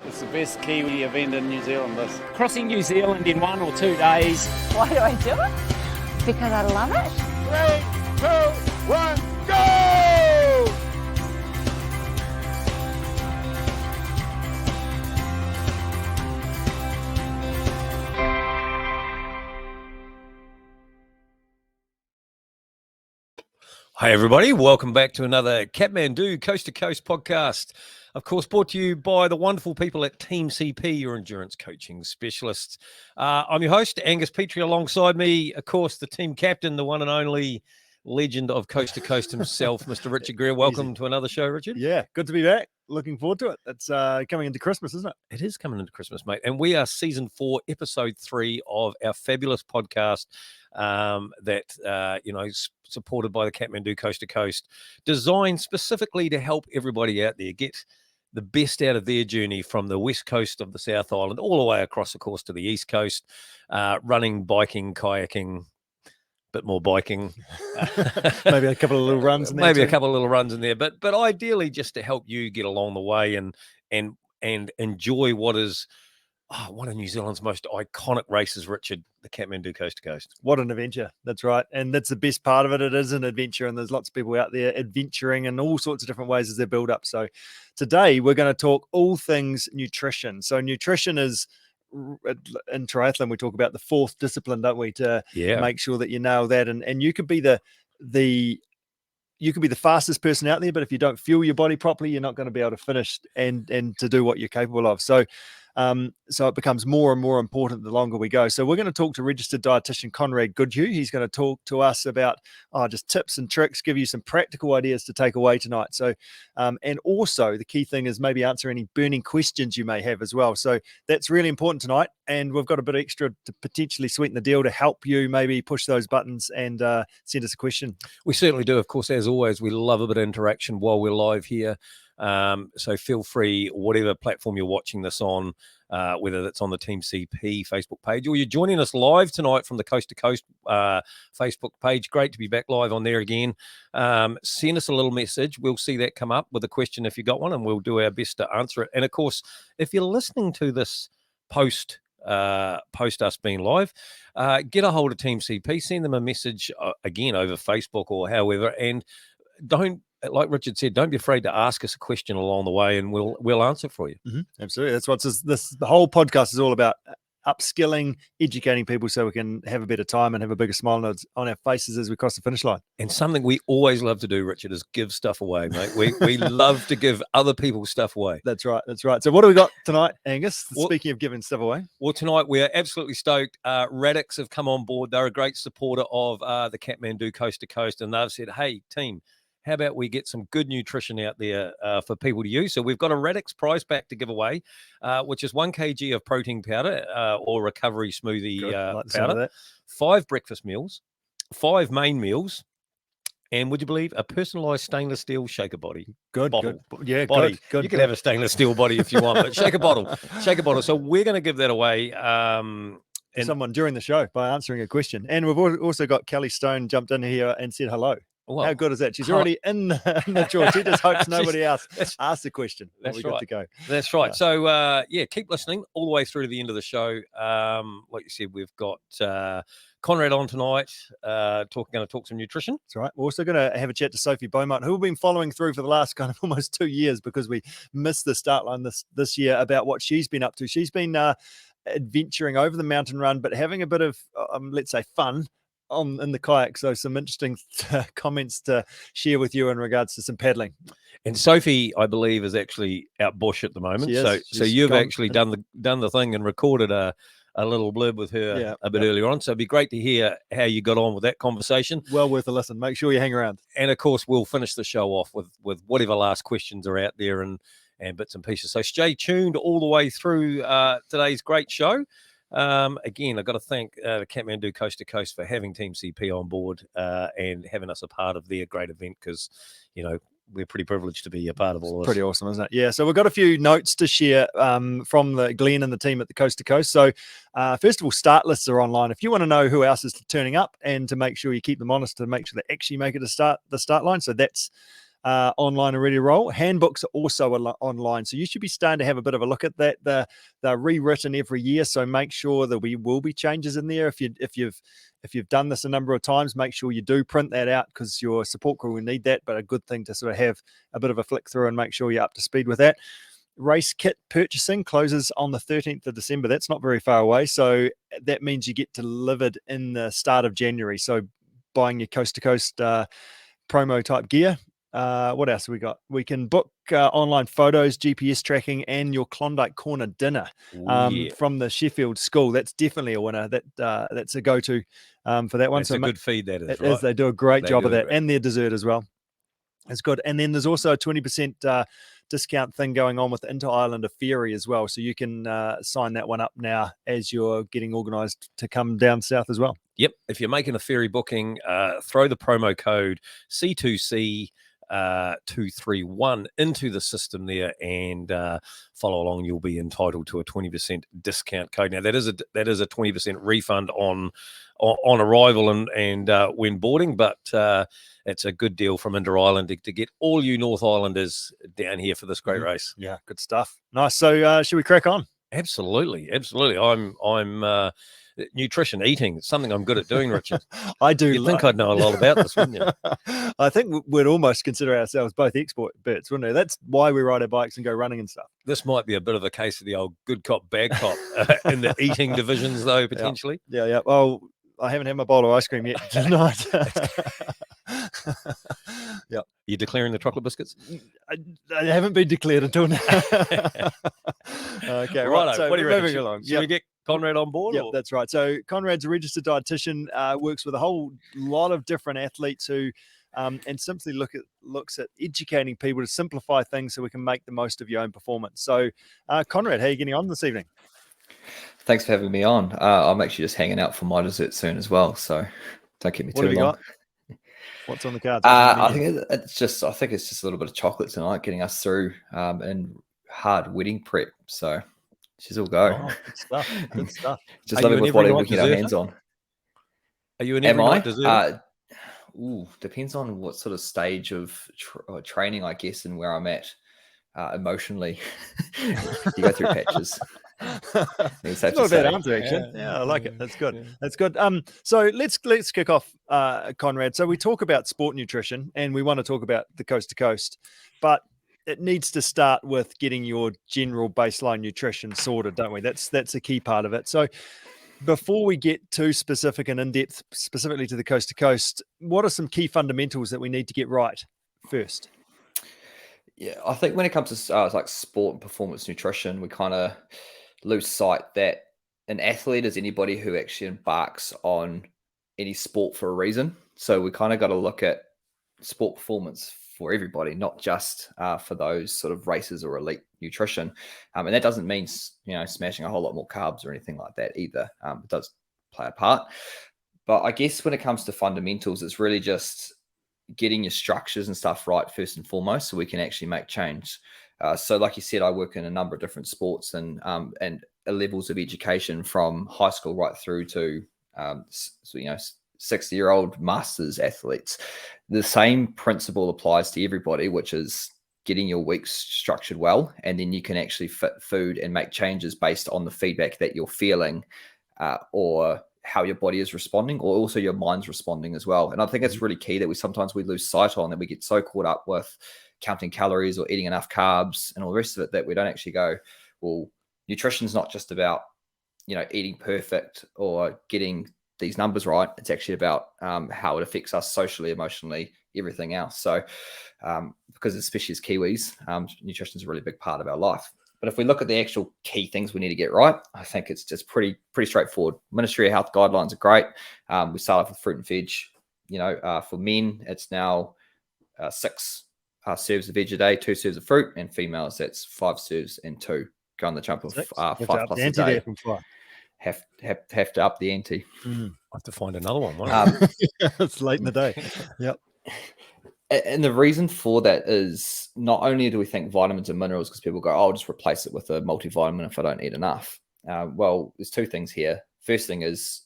It's the best Kiwi event in New Zealand, this. Crossing New Zealand in 1 or 2 days. Why do I do it? Because I love it. 3, 2, 1, go! Hi, everybody. Welcome back to another Kathmandu Coast to Coast podcast. Of course, brought to you by the wonderful people at Team CP, your endurance coaching specialists. I'm your host, Angus Petrie. Alongside me, of course, the team captain, the one and only legend of Coast to Coast himself, Mr. Richard Greer. Welcome to another show, Richard. Yeah, good to be back. Looking forward to it. It's coming into Christmas, isn't it? It is coming into Christmas, mate. And we are season 4, episode 3 of our fabulous podcast supported by the Kathmandu Coast to Coast, designed specifically to help everybody out there get the best out of their journey from the west coast of the South Island all the way across, of course, to the east coast, running, biking, kayaking, bit more biking. Maybe a couple of little runs in there. Maybe a couple of little runs in there. But ideally just to help you get along the way and enjoy what is one of New Zealand's most iconic races, Richard, the Kathmandu Coast to Coast. What an adventure. That's right. And that's the best part of it. It is an adventure, and there's lots of people out there adventuring in all sorts of different ways as they build up. So today we're going to talk all things nutrition. So nutrition is, in triathlon, we talk about the 4th discipline, don't we, to make sure that you nail that. And you could be you could be the fastest person out there, but if you don't fuel your body properly, you're not going to be able to finish and to do what you're capable of. So it becomes more and more important the longer we go. So we're going to talk to registered dietitian Conrad Goodhew. He's going to talk to us about just tips and tricks, give you some practical ideas to take away tonight. So, and also the key thing is maybe answer any burning questions you may have as well. So that's really important tonight. And we've got a bit extra to potentially sweeten the deal to help you maybe push those buttons and send us a question. We certainly do. Of course, as always, we love a bit of interaction while we're live here. So feel free, whatever platform you're watching this on, whether that's on the Team CP Facebook page or you're joining us live tonight from the Coast to Coast Facebook page. Great to be back live on there again. Send us a little message. We'll see that come up with a question if you got one, and we'll do our best to answer it. And of course, if you're listening to this post us being live, get a hold of Team CP, send them a message again over Facebook or however, and don't, like Richard said, don't be afraid to ask us a question along the way, and we'll answer for you. Mm-hmm. Absolutely. That's what the whole podcast is all about: upskilling, educating people so we can have a better time and have a bigger smile on our faces as we cross the finish line. And something we always love to do, Richard, is give stuff away, mate. We love to give other people stuff away. That's right. That's right. So what do we got tonight, Angus? Speaking of giving stuff away. Well, tonight we are absolutely stoked. Radix have come on board. They're a great supporter of the Kathmandu Coast to Coast, and they've said, hey, team, how about we get some good nutrition out there for people to use? So we've got a Radix prize pack to give away, which is 1 kg of protein powder or recovery smoothie powder, 5 breakfast meals, 5 main meals, and would you believe a personalised stainless steel shaker body? Good. Yeah, body. Good. You can have a stainless steel body if you want, but shaker bottle. So we're going to give that away. And someone during the show by answering a question. And we've also got Kelly Stone jumped in here and said hello. Well, how good is that? She's already in the draw. She just hopes nobody else asks the question. That's right. Good to go. That's right. So, keep listening all the way through to the end of the show. Like you said, we've got Conrad on tonight, going to talk some nutrition. That's right. We're also going to have a chat to Sophie Beaumont, who we've been following through for the last kind of almost 2 years because we missed the start line this year about what she's been up to. She's been adventuring over the mountain run, but having a bit of, let's say, fun in the kayak. So some interesting comments to share with you in regards to some paddling. And Sophie, I believe, is actually out bush at the moment. So you've actually done the thing and recorded a little blurb with her a bit earlier on. So it'd be great to hear how you got on with that conversation. Well worth a listen. Make sure you hang around. And of course, we'll finish the show off with whatever last questions are out there and bits and pieces. So stay tuned all the way through today's great show. Again, I've got to thank the Kathmandu Coast to Coast for having Team CP on board and having us a part of their great event because, we're pretty privileged to be a part of all of this. Pretty awesome, isn't it? Yeah, so we've got a few notes to share from the Glenn and the team at the Coast to Coast. So first of all, start lists are online. If you want to know who else is turning up and to make sure you keep them honest to make sure they actually make it to the start line. So that's online and ready to roll. Handbooks are also online, so you should be starting to have a bit of a look at that. They're rewritten every year, so make sure that we will be changes in there. If you've done this a number of times, make sure you do print that out, because your support crew will need that. But a good thing to sort of have a bit of a flick through and make sure you're up to speed with that. Race kit purchasing closes on the 13th of December. That's not very far away. So that means you get delivered in the start of January. So buying your coast to coast promo type gear. What else have we got? We can book online photos, GPS tracking, and your Klondike Corner dinner from the Sheffield School. That's definitely a winner. That's a go-to for that one. That's a good feed, that is. It right? is. They do a great job of that, and their dessert as well. It's good. And then there's also a 20% discount thing going on with Inter-Islander Ferry as well. So you can sign that one up now as you're getting organised to come down south as well. Yep. If you're making a ferry booking, throw the promo code C2C 231 into the system there, and follow along. You'll be entitled to a 20% discount code. Now that is a 20% refund on arrival and when boarding, but it's a good deal from Inter-Island to get all you North Islanders down here for this great race. Yeah, good stuff. Nice. So should we crack on? Absolutely. I'm nutrition, eating, something I'm good at doing, Richard. I do. You'd think I'd know a lot about this, wouldn't you? I think we'd almost consider ourselves both experts, wouldn't we? That's why we ride our bikes and go running and stuff. This might be a bit of a case of the old good cop, bad cop in the eating divisions, though, potentially. Yeah. Well, I haven't had my bowl of ice cream yet tonight. Yeah. You declaring the chocolate biscuits? I haven't been declared until now. Okay, right. So what do you reckon? moving along. Should we get Conrad on board? Yeah, that's right. So Conrad's a registered dietitian, works with a whole lot of different athletes who and simply looks at educating people to simplify things so we can make the most of your own performance. So Conrad, how are you getting on this evening? Thanks for having me on. I'm actually just hanging out for my dessert soon as well, so don't keep me too long. Got? What's on the cards? I think it's just a little bit of chocolate tonight, getting us through and hard wedding prep. So she's all go. Oh, good stuff. Good stuff. Just loving with what we can get our hands on. Are you an every night dessert? Depends on what sort of stage of training, I guess, and where I'm at emotionally. You go through patches. It's not a bad answer, actually. Yeah, I like it. That's good. That's good. So let's kick off, Conrad. So we talk about sport nutrition, and we want to talk about the coast to coast, but it needs to start with getting your general baseline nutrition sorted, don't we? That's a key part of it. So before we get too specific and in depth, specifically to the coast to coast, what are some key fundamentals that we need to get right first? Yeah, I think when it comes to like sport and performance nutrition, we kind of lose sight that an athlete is anybody who actually embarks on any sport for a reason. So we kind of got to look at sport performance for everybody, not just for those sort of races or elite nutrition. And that doesn't mean, smashing a whole lot more carbs or anything like that either. It does play a part. But I guess when it comes to fundamentals, it's really just getting your structures and stuff right first and foremost, so we can actually make change. So like you said, I work in a number of different sports and levels of education from high school right through to 60-year-old masters athletes. The same principle applies to everybody, which is getting your weeks structured well, and then you can actually fit food and make changes based on the feedback that you're feeling or how your body is responding, or also your mind's responding as well. And I think it's really key that we sometimes lose sight on, that we get so caught up with counting calories or eating enough carbs and all the rest of it that we don't actually go, well, nutrition's not just about, eating perfect or getting these numbers right. It's actually about how it affects us socially, emotionally, everything else. So because especially as Kiwis, nutrition is a really big part of our life. But if we look at the actual key things we need to get right, I think it's just pretty straightforward. Ministry of Health guidelines are great. We start off with fruit and veg. For men, it's now 6 serves of veg a day, 2 serves of fruit, and females, that's 5 serves and 2. Go on the jump of 5 plus a day. Have to up the ante. I have to find another one. It's late in the day. Yep. And the reason for that is not only do we think vitamins and minerals, because people go, I'll just replace it with a multivitamin if I don't eat enough. Well, there's 2 things here. First thing is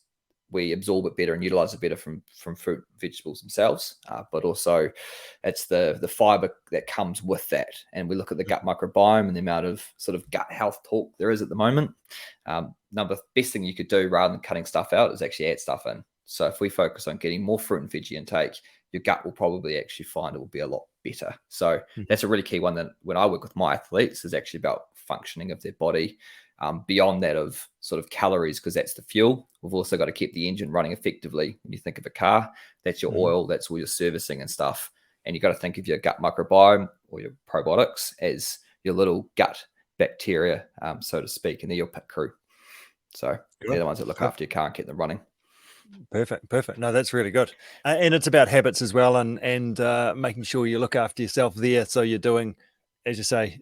we absorb it better and utilize it better from fruit and vegetables themselves, but also it's the fiber that comes with that. And we look at the gut microbiome and the amount of sort of gut health talk there is at the moment. Best thing you could do rather than cutting stuff out is actually add stuff in. So if we focus on getting more fruit and veggie intake, your gut will probably actually find it will be a lot better. So that's a really key one that when I work with my athletes is actually about functioning of their body. Beyond that of sort of calories, because that's the fuel. We've also got to keep the engine running effectively. When you think of a car, that's your oil, that's all your servicing and stuff. And you got to think of your gut microbiome or your probiotics as your little gut bacteria, so to speak, and they're your pit crew. So they're the ones that look after your car and keep them running. Perfect. No, that's really good. And it's about habits as well, and making sure you look after yourself there. So you're doing, as you say,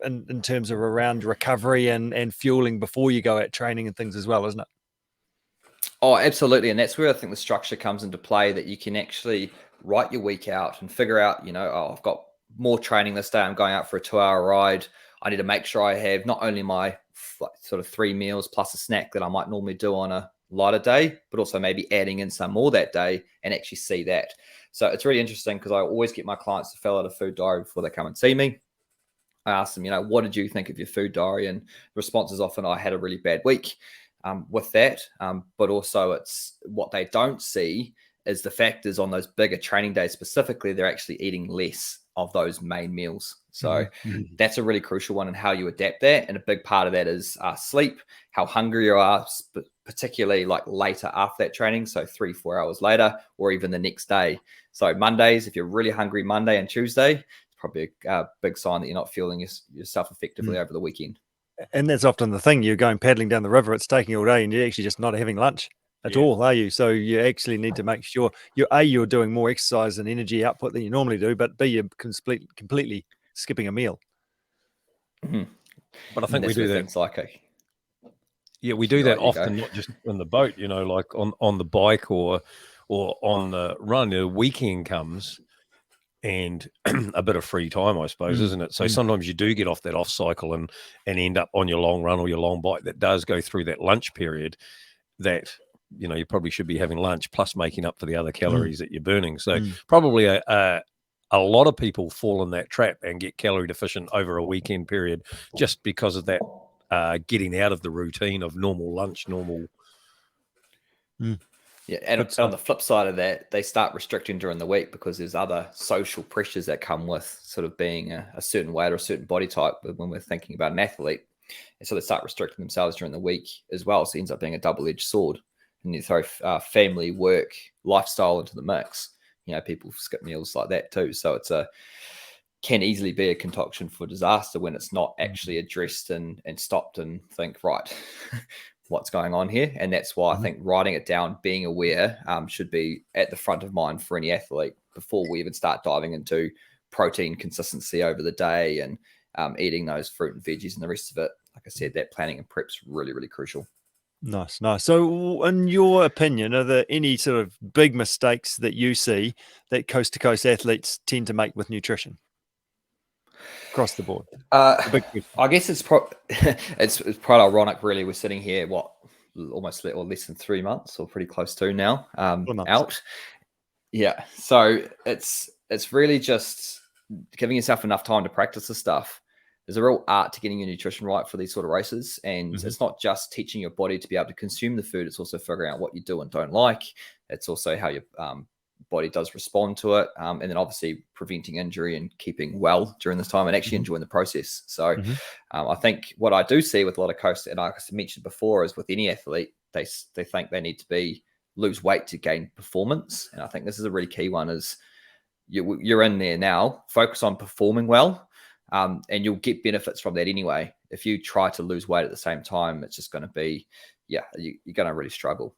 in terms of around recovery and fueling before you go out training and things as well, isn't it? Oh, absolutely. And that's where I think the structure comes into play, that you can actually write your week out and figure out, I've got more training this day. I'm going out for a 2-hour ride. I need to make sure I have not only my sort of 3 meals plus a snack that I might normally do on a lighter day, but also maybe adding in some more that day and actually see that. So it's really interesting because I always get my clients to fill out a food diary before they come and see me. I ask them, what did you think of your food diary? And the response is often, I had a really bad week with that. But also it's what they don't see is the factors on those bigger training days specifically, they're actually eating less of those main meals. So that's a really crucial one, and how you adapt that. And a big part of that is sleep, how hungry you are, particularly like later after that training. So 3-4 hours later, or even the next day. So Mondays, if you're really hungry Monday and Tuesday, it's probably a big sign that you're not fueling yourself effectively over the weekend. And that's often the thing. You're going paddling down the river, it's taking all day, and you're actually just not having lunch at all, are you? So you actually need to make sure you're doing more exercise and energy output than you normally do, but B, you're completely skipping a meal. But I think we do that. Things like we do that often, not just on the boat, like on the bike or on the run. The weekend comes and a bit of free time, I suppose, isn't it? So sometimes you do get off that off cycle and end up on your long run or your long bike that does go through that lunch period that, you probably should be having lunch plus making up for the other calories that you're burning. So probably a lot of people fall in that trap and get calorie deficient over a weekend period just because of that getting out of the routine of normal lunch, normal. Yeah, and on the flip side of that, they start restricting during the week because there's other social pressures that come with sort of being a certain weight or a certain body type when we're thinking about an athlete. And so they start restricting themselves during the week as well. So it ends up being a double-edged sword. And you throw family, work, lifestyle into the mix. People skip meals like that too. So can easily be a concoction for disaster when it's not actually addressed and stopped and think, right, what's going on here? And that's why I think writing it down, being aware, should be at the front of mind for any athlete before we even start diving into protein consistency over the day and eating those fruit and veggies and the rest of it. Like I said, that planning and prep's really, really crucial. Nice. So in your opinion, are there any sort of big mistakes that you see that coast to coast athletes tend to make with nutrition across the board? I guess it's it's quite ironic, really. We're sitting here, almost less than 3 months, or pretty close to now, out. Yeah. So it's really just giving yourself enough time to practice the stuff. There's a real art to getting your nutrition right for these sort of races. And it's not just teaching your body to be able to consume the food. It's also figuring out what you do and don't like. It's also how your body does respond to it. And then obviously preventing injury and keeping well during this time and actually enjoying the process. So I think what I do see with a lot of coast, and like I mentioned before, is with any athlete, they think they need to lose weight to gain performance. And I think this is a really key one, is you're in there now, focus on performing well. And you'll get benefits from that anyway. If you try to lose weight at the same time, it's just going to be, you're going to really struggle.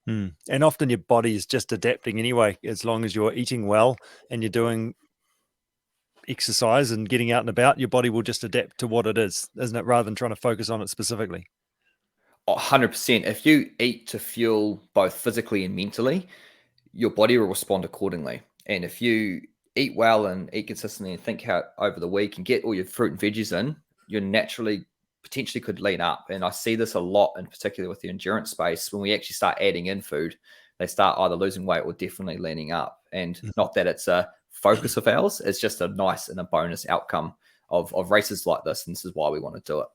And often your body is just adapting anyway. As long as you're eating well and you're doing exercise and getting out and about, your body will just adapt to what it is, isn't it? Rather than trying to focus on it specifically. 100%. If you eat to fuel both physically and mentally, your body will respond accordingly. And if you eat well and eat consistently and think how over the week and get all your fruit and veggies in, you're naturally potentially could lean up. And I see this a lot, in particular with the endurance space. When we actually start adding in food, they start either losing weight or definitely leaning up. And not that it's a focus of ours, it's just a nice and a bonus outcome of races like this. And this is why we want to do it.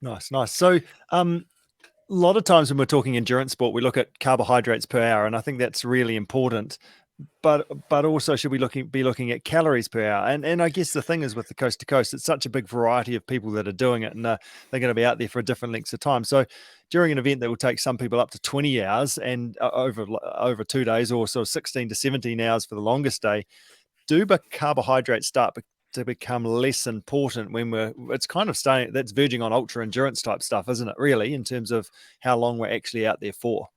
Nice. So, a lot of times when we're talking endurance sport, we look at carbohydrates per hour, and I think that's really important. But also, should we be looking at calories per hour? And I guess the thing is, with the coast to coast, it's such a big variety of people that are doing it, and they're going to be out there for different lengths of time. So during an event that will take some people up to 20 hours and over 2 days, or sort of 16 to 17 hours for the longest day, do the carbohydrates start to become less important when it's kind of starting, that's verging on ultra endurance type stuff, isn't it, really, in terms of how long we're actually out there for?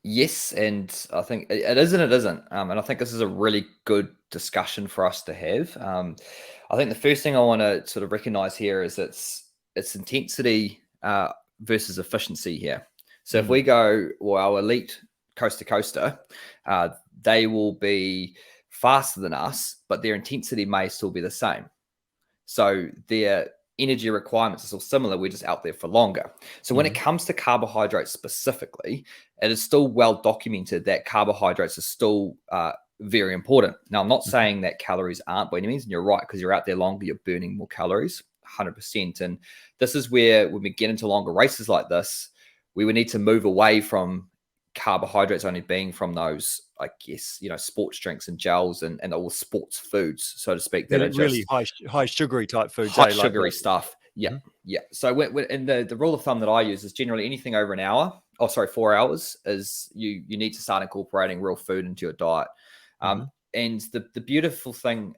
Yes, and I think it is and it isn't. And I think this is a really good discussion for us to have. I think the first thing I want to sort of recognize here is it's intensity versus efficiency here. So if we go, well, our elite coast to coaster, they will be faster than us, but their intensity may still be the same. So their energy requirements are still similar. We're just out there for longer. So when it comes to carbohydrates specifically, it is still well documented that carbohydrates are still very important. Now, I'm not saying that calories aren't by any means, and you're right, because you're out there longer, you're burning more calories, 100%. And this is where, when we get into longer races like this, we would need to move away from carbohydrates only being from those, I guess, sports drinks and gels and all sports foods, so to speak, that are really just high sugary type foods, hot like sugary stuff. Yeah. So and the rule of thumb that I use is generally anything over an hour, 4 hours, is you need to start incorporating real food into your diet. And the beautiful thing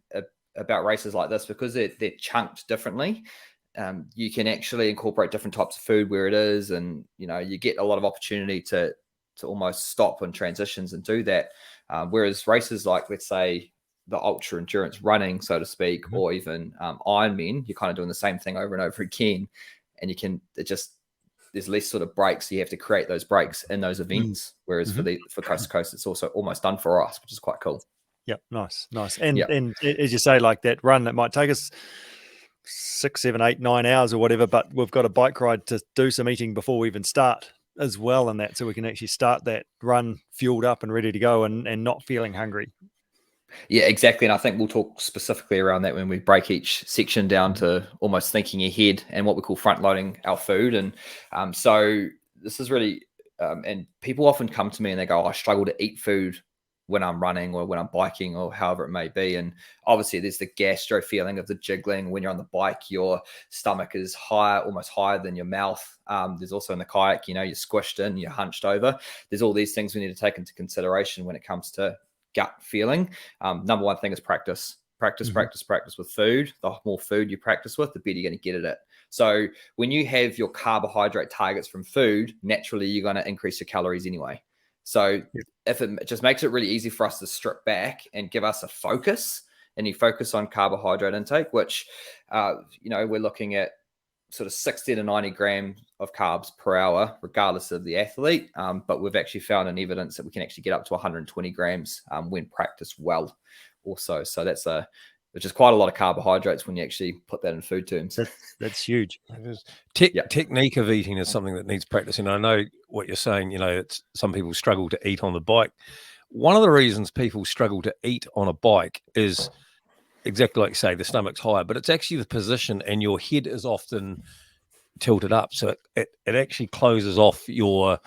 about races like this, because they're chunked differently, you can actually incorporate different types of food where it is, and you get a lot of opportunity to almost stop on transitions and do that. Whereas races like, let's say, the ultra endurance running, so to speak, or even Ironman, you're kind of doing the same thing over and over again. And there's less sort of breaks. So you have to create those breaks in those events. Whereas for coast to coast, it's also almost done for us, which is quite cool. Yep. Nice. And as you say, like that run that might take us 6, 7, 8, 9 hours or whatever, but we've got a bike ride to do some eating before we even start as well, and that, so we can actually start that run fueled up and ready to go, and not feeling hungry. Yeah, exactly. And I think we'll talk specifically around that when we break each section down to almost thinking ahead and what we call front loading our food. And so this is really, and people often come to me and they go, I struggle to eat food when I'm running or when I'm biking or however it may be. And obviously there's the gastro feeling of the jiggling. When you're on the bike, your stomach is higher, almost higher than your mouth. There's also in the kayak, you're squished in, you're hunched over. There's all these things we need to take into consideration when it comes to gut feeling. Number one thing is practice with food. The more food you practice with, the better you're going to get at it. So when you have your carbohydrate targets from food, naturally you're going to increase your calories anyway. So if it just makes it really easy for us to strip back and give us a focus, and you focus on carbohydrate intake, which, we're looking at sort of 60 to 90 grams of carbs per hour, regardless of the athlete. But we've actually found in evidence that we can actually get up to 120 grams when practiced well also. So which is quite a lot of carbohydrates when you actually put that in food terms. That's huge. Technique of eating is something that needs practice. And I know what you're saying, it's some people struggle to eat on the bike. One of the reasons people struggle to eat on a bike is exactly like you say, the stomach's higher, but it's actually the position, and your head is often tilted up. So it actually closes off your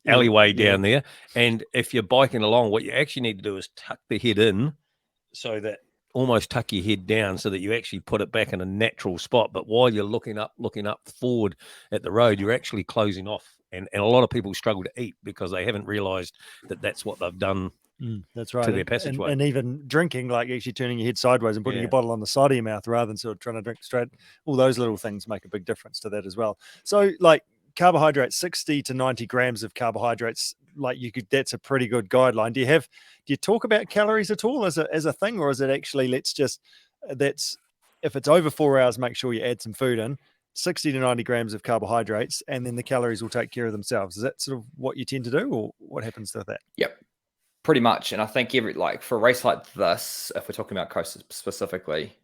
alleyway down there. And if you're biking along, what you actually need to do is tuck the head in, so that almost tuck your head down so that you actually put it back in a natural spot. But while you're looking up forward at the road, you're actually closing off. And a lot of people struggle to eat because they haven't realized that that's what they've done. That's right. To their passageway. And even drinking, like actually turning your head sideways and putting your bottle on the side of your mouth rather than sort of trying to drink straight. All those little things make a big difference to that as well. So like carbohydrates, 60 to 90 grams of carbohydrates, that's a pretty good guideline. Do you talk about calories at all as a thing, or is it actually, if it's over 4 hours, make sure you add some food in, 60 to 90 grams of carbohydrates, and then the calories will take care of themselves? Is that sort of what you tend to do, or what happens to that? Yep. Pretty much. And I think for a race like this, if we're talking about coast specifically,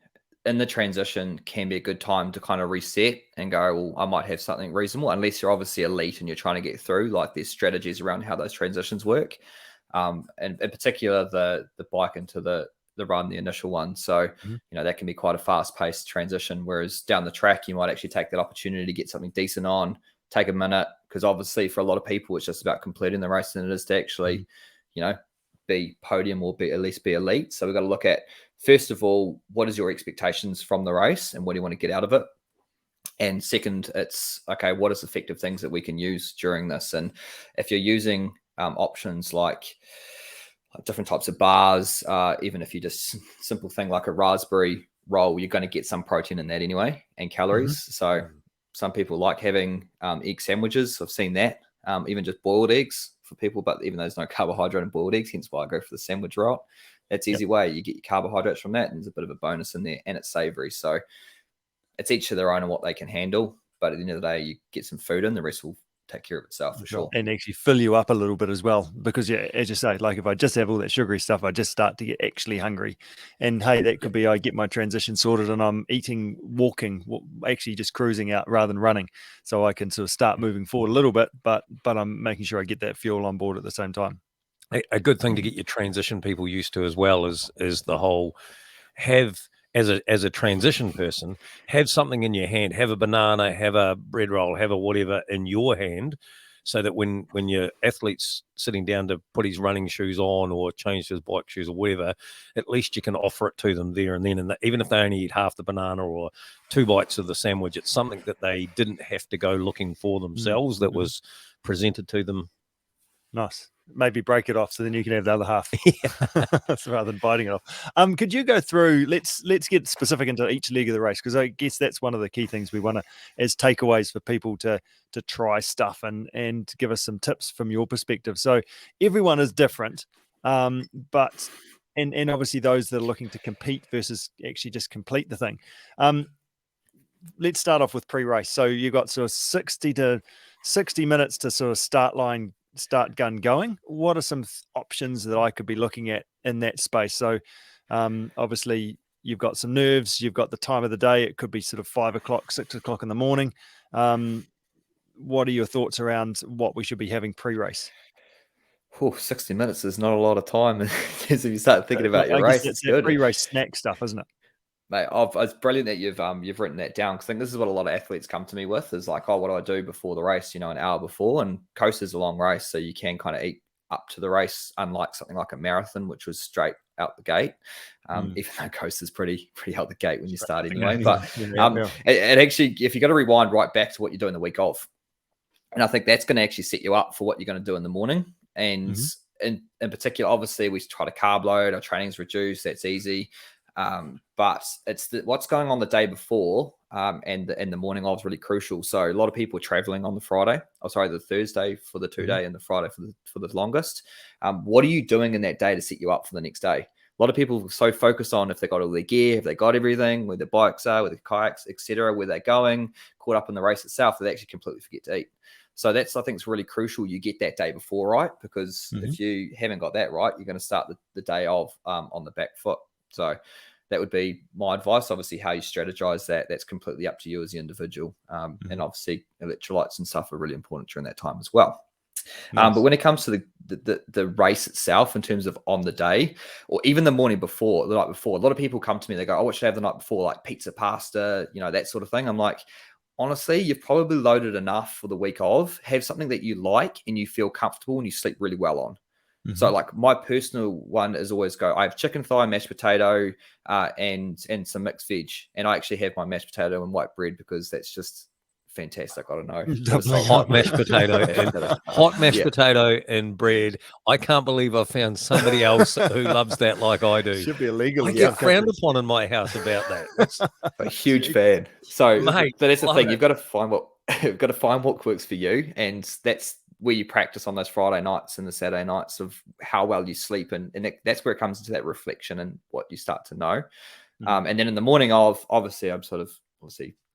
in the transition can be a good time to kind of reset and go, well, I might have something reasonable, unless you're obviously elite and you're trying to get through. Like, there's strategies around how those transitions work. And in particular, the bike into the run, the initial one. So, that can be quite a fast paced transition. Whereas down the track, you might actually take that opportunity to get something decent on, take a minute, because obviously for a lot of people, it's just about completing the race than it is to actually, be podium or at least be elite. So we've got to look at, first of all, what is your expectations from the race and what do you want to get out of it? And second, it's okay, what is effective things that we can use during this? And if you're using options like different types of bars, even if you just simple thing like a raspberry roll, you're going to get some protein in that anyway and calories. So some people like having egg sandwiches. I've seen that, even just boiled eggs for people, but even though there's no carbohydrate in boiled eggs, hence why I go for the sandwich roll. That's easy way. You get your carbohydrates from that, and there's a bit of a bonus in there, and it's savory. So it's each of their own and what they can handle. But at the end of the day, you get some food in, the rest will take care of itself for sure. And actually fill you up a little bit as well, because as you say, like if I just have all that sugary stuff, I just start to get actually hungry. And hey, that could be I get my transition sorted and I'm eating, walking, actually just cruising out rather than running, so I can sort of start moving forward a little bit, but I'm making sure I get that fuel on board at the same time. A good thing to get your transition people used to as well is the whole have, as a transition person, have something in your hand, have a banana, have a bread roll, have a whatever in your hand, so that when your athlete's sitting down to put his running shoes on or change his bike shoes or whatever, at least you can offer it to them there and then. And even if they only eat half the banana or 2 bites of the sandwich, it's something that they didn't have to go looking for themselves, that was presented to them. Nice. Maybe break it off so then you can have the other half rather than biting it off. Could you go through, let's get specific into each leg of the race, because I guess that's one of the key things we want to, as takeaways for people to try stuff and give us some tips from your perspective. So everyone is different, but and obviously those that are looking to compete versus actually just complete the thing. Let's start off with pre-race. So you've got sort of 60 minutes to sort of start gun going. What are some options that I could be looking at in that space? So obviously you've got some nerves, you've got the time of the day. It could be sort of 5 o'clock, 6 o'clock in the morning. What are your thoughts around what we should be having pre-race? 60 minutes is not a lot of time. If you start thinking about your race, it's good. Pre-race snack stuff, isn't it? Mate, it's brilliant that you've written that down, because I think this is what a lot of athletes come to me with, is like, oh, what do I do before the race? An hour before. And Coast is a long race, so you can kind of eat up to the race, unlike something like a marathon, which was straight out the gate. Even though Coast is pretty out the gate when you start anyway. But it actually, if you got to rewind right back to what you're doing the week of, and I think that's going to actually set you up for what you're going to do in the morning. And in particular, obviously, we try to carb load, our training's reduced, that's easy. But it's what's going on the day before and the morning of is really crucial. So a lot of people are traveling on the Friday, the Thursday for the 2-day and the Friday for the longest. What are you doing in that day to set you up for the next day? A lot of people are so focused on if they got all their gear, if they got everything, where their bikes are, where their kayaks, etc., where they're going, caught up in the race itself, that they actually completely forget to eat. So that's, I think, it's really crucial you get that day before right, because if you haven't got that right, you're going to start the day of on the back foot. So that would be my advice. Obviously, how you strategize that's completely up to you as the individual. And obviously, electrolytes and stuff are really important during that time as well. Nice. But when it comes to the race itself, in terms of on the day or even the morning before, the night before, a lot of people come to me, they go, oh, what should I have the night before? Like pizza, pasta, that sort of thing. I'm like, honestly, you've probably loaded enough for the week of. Have something that you like and you feel comfortable and you sleep really well on. So like my personal one is always I have chicken thigh, mashed potato, and some mixed veg. And I actually have my mashed potato and white bread, because that's just fantastic. I don't know. Hot mashed potato and bread. I can't believe I've found somebody else who loves that like I do. Should be illegal. I get frowned upon in my house about that. That's a huge fan. So mate, but that's the thing. You've got to find what works for you, and that's where you practice on those Friday nights and the Saturday nights of how well you sleep. And that's where it comes into that reflection and what you start to know. And then in the morning of, obviously, I'm sort of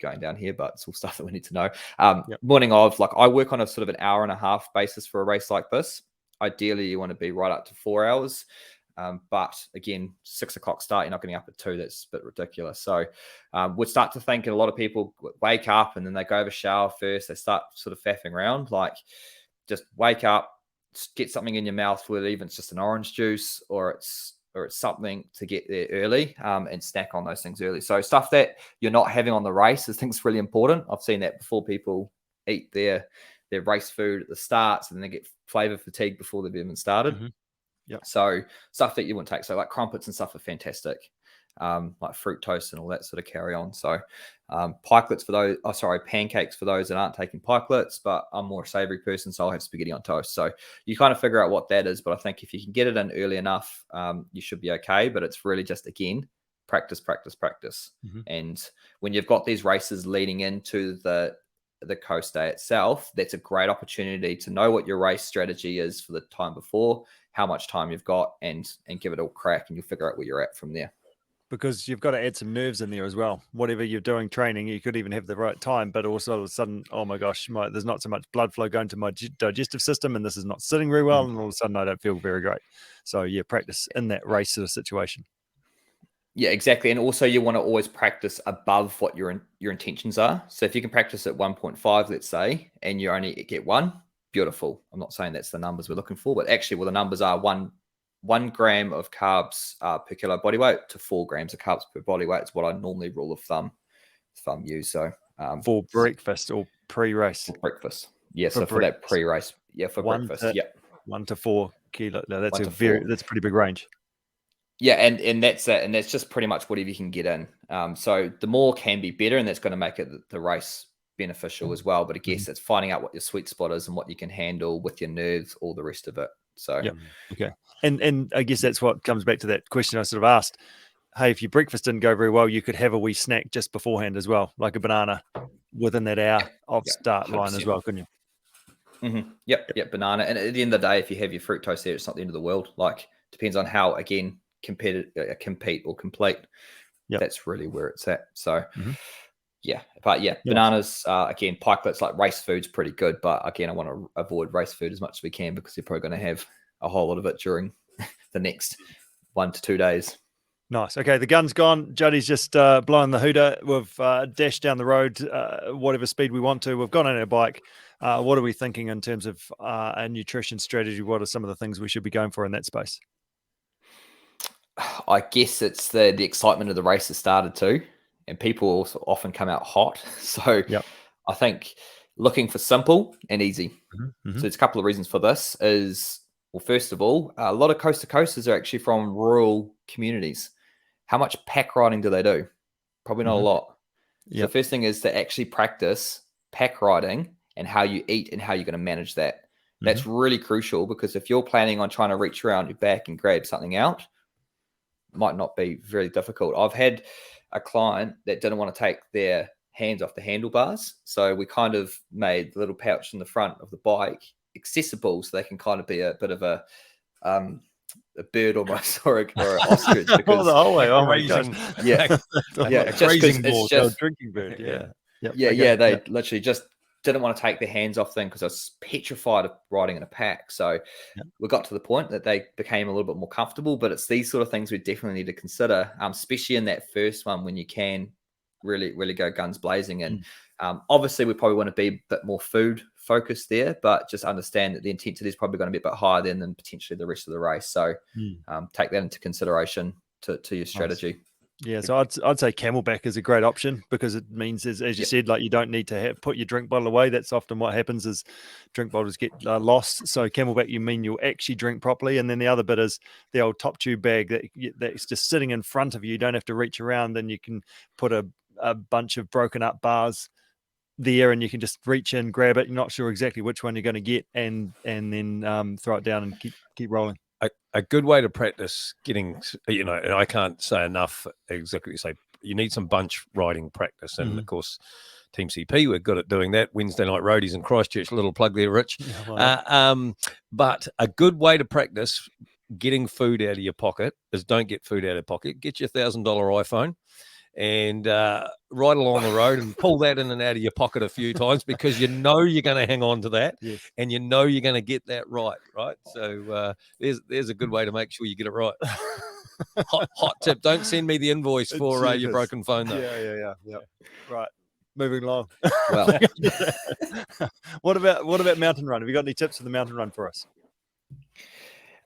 going down here, but it's all stuff that we need to know. Morning of, like, I work on a sort of an hour and a half basis for a race like this. Ideally, you want to be right up to 4 hours. But again, 6 o'clock start, you're not getting up at 2. That's a bit ridiculous. So we'd start to think, and a lot of people wake up and then they go have a shower first. They start sort of faffing around. Like, just wake up, get something in your mouth, whether even it's just an orange juice or it's something to get there early, and snack on those things early. So stuff that you're not having on the race is things really important. I've seen that before. People eat their race food at the start, so then they get flavor fatigue before they've even started. Yep. So stuff that you wouldn't take. So like crumpets and stuff are fantastic. Like fruit toast and all that sort of carry on. So pikelets for those, pancakes for those that aren't taking pikelets, but I'm more a savory person, so I'll have spaghetti on toast. So you kind of figure out what that is, but I think if you can get it in early enough, you should be okay. But it's really just, again, practice. And when you've got these races leading into the coast day itself, that's a great opportunity to know what your race strategy is for the time before, how much time you've got, and give it all crack, and you'll figure out where you're at from there. Because you've got to add some nerves in there as well. Whatever you're doing training, you could even have the right time, but also all of a sudden, oh my gosh, there's not so much blood flow going to my digestive system, and this is not sitting very well, and all of a sudden I don't feel very great. So yeah, practice in that race sort of situation. Yeah, exactly. And also you want to always practice above what your intentions are. So if you can practice at 1.5, let's say, and you only get 1, beautiful. I'm not saying that's the numbers we're looking for, but actually, well, the numbers are 1 gram of carbs per kilo body weight to 4 grams of carbs per body weight is what I normally rule of thumb use. So for breakfast or pre-race? For breakfast. Yeah, so for that pre-race. Yeah, for breakfast. 1 to 4 kilo. No, that's that's a pretty big range. Yeah, and that's it. And that's just pretty much whatever you can get in. So the more can be better, and that's going to make it the race beneficial as well. But I guess it's finding out what your sweet spot is and what you can handle with your nerves, all the rest of it. So okay. And I guess that's what comes back to that question I sort of asked. Hey, if your breakfast didn't go very well, you could have a wee snack just beforehand as well, like a banana within that hour of start line as well, couldn't you? Yep, banana. And at the end of the day, if you have your fruit toast there, it's not the end of the world. Like, depends on how, again, compete or complete. That's really where it's at. So bananas, again, pikelets, like race food's pretty good, but again, I want to avoid race food as much as we can, because you're probably going to have a whole lot of it during the next 1 to 2 days. Nice. Okay, the gun's gone. Juddy's just blowing the hooter. We've dashed down the road whatever speed we want to. We've got on our bike. What are we thinking in terms of a nutrition strategy? What are some of the things we should be going for in that space? I guess it's the excitement of the race has started too, and people also often come out hot. So I think looking for simple and easy. So there's a couple of reasons for this is, well, first of all, a lot of coast to coasters are actually from rural communities. How much pack riding do they do? Probably not a lot. So the first thing is to actually practice pack riding and how you eat and how you're going to manage that. That's really crucial, because if you're planning on trying to reach around your back and grab something out, might not be very difficult. I've had a client that didn't want to take their hands off the handlebars, so we kind of made the little pouch in the front of the bike accessible, so they can kind of be a bit of a bird almost, or an ostrich. Because the whole way. Oh my gosh. It's just drinking bird. They literally just didn't want to take their hands off thing because I was petrified of riding in a pack. So we got to the point that they became a little bit more comfortable. But it's these sort of things we definitely need to consider, especially in that first one when you can really go guns blazing. And obviously we probably want to be a bit more food focused there, but just understand that the intensity is probably going to be a bit higher than potentially the rest of the race. So take that into consideration to your strategy. Yeah, so I'd say Camelback is a great option, because it means, as you said, like, you don't need to put your drink bottle away. That's often what happens, is drink bottles get lost. So Camelback, you'll actually drink properly. And then the other bit is the old top tube bag that's just sitting in front of you. You don't have to reach around. Then you can put a bunch of broken up bars there, and you can just reach in, grab it. You're not sure exactly which one you're going to get, and then throw it down and keep rolling. A good way to practice getting, and I can't say enough exactly. Say you need some bunch riding practice, and of course, Team CP, we're good at doing that. Wednesday night roadies in Christchurch, a little plug there, Rich. But a good way to practice getting food out of your pocket is, don't get food out of your pocket. Get your $1,000 iPhone and ride along the road and pull that in and out of your pocket a few times, because you're going to hang on to that, Yes. and you're going to get that right. So there's a good way to make sure you get it right. Hot tip: don't send me the invoice for your Jesus. broken phone, though. Yeah. Right. Moving along. Well, what about mountain run? Have you got any tips for the mountain run for us?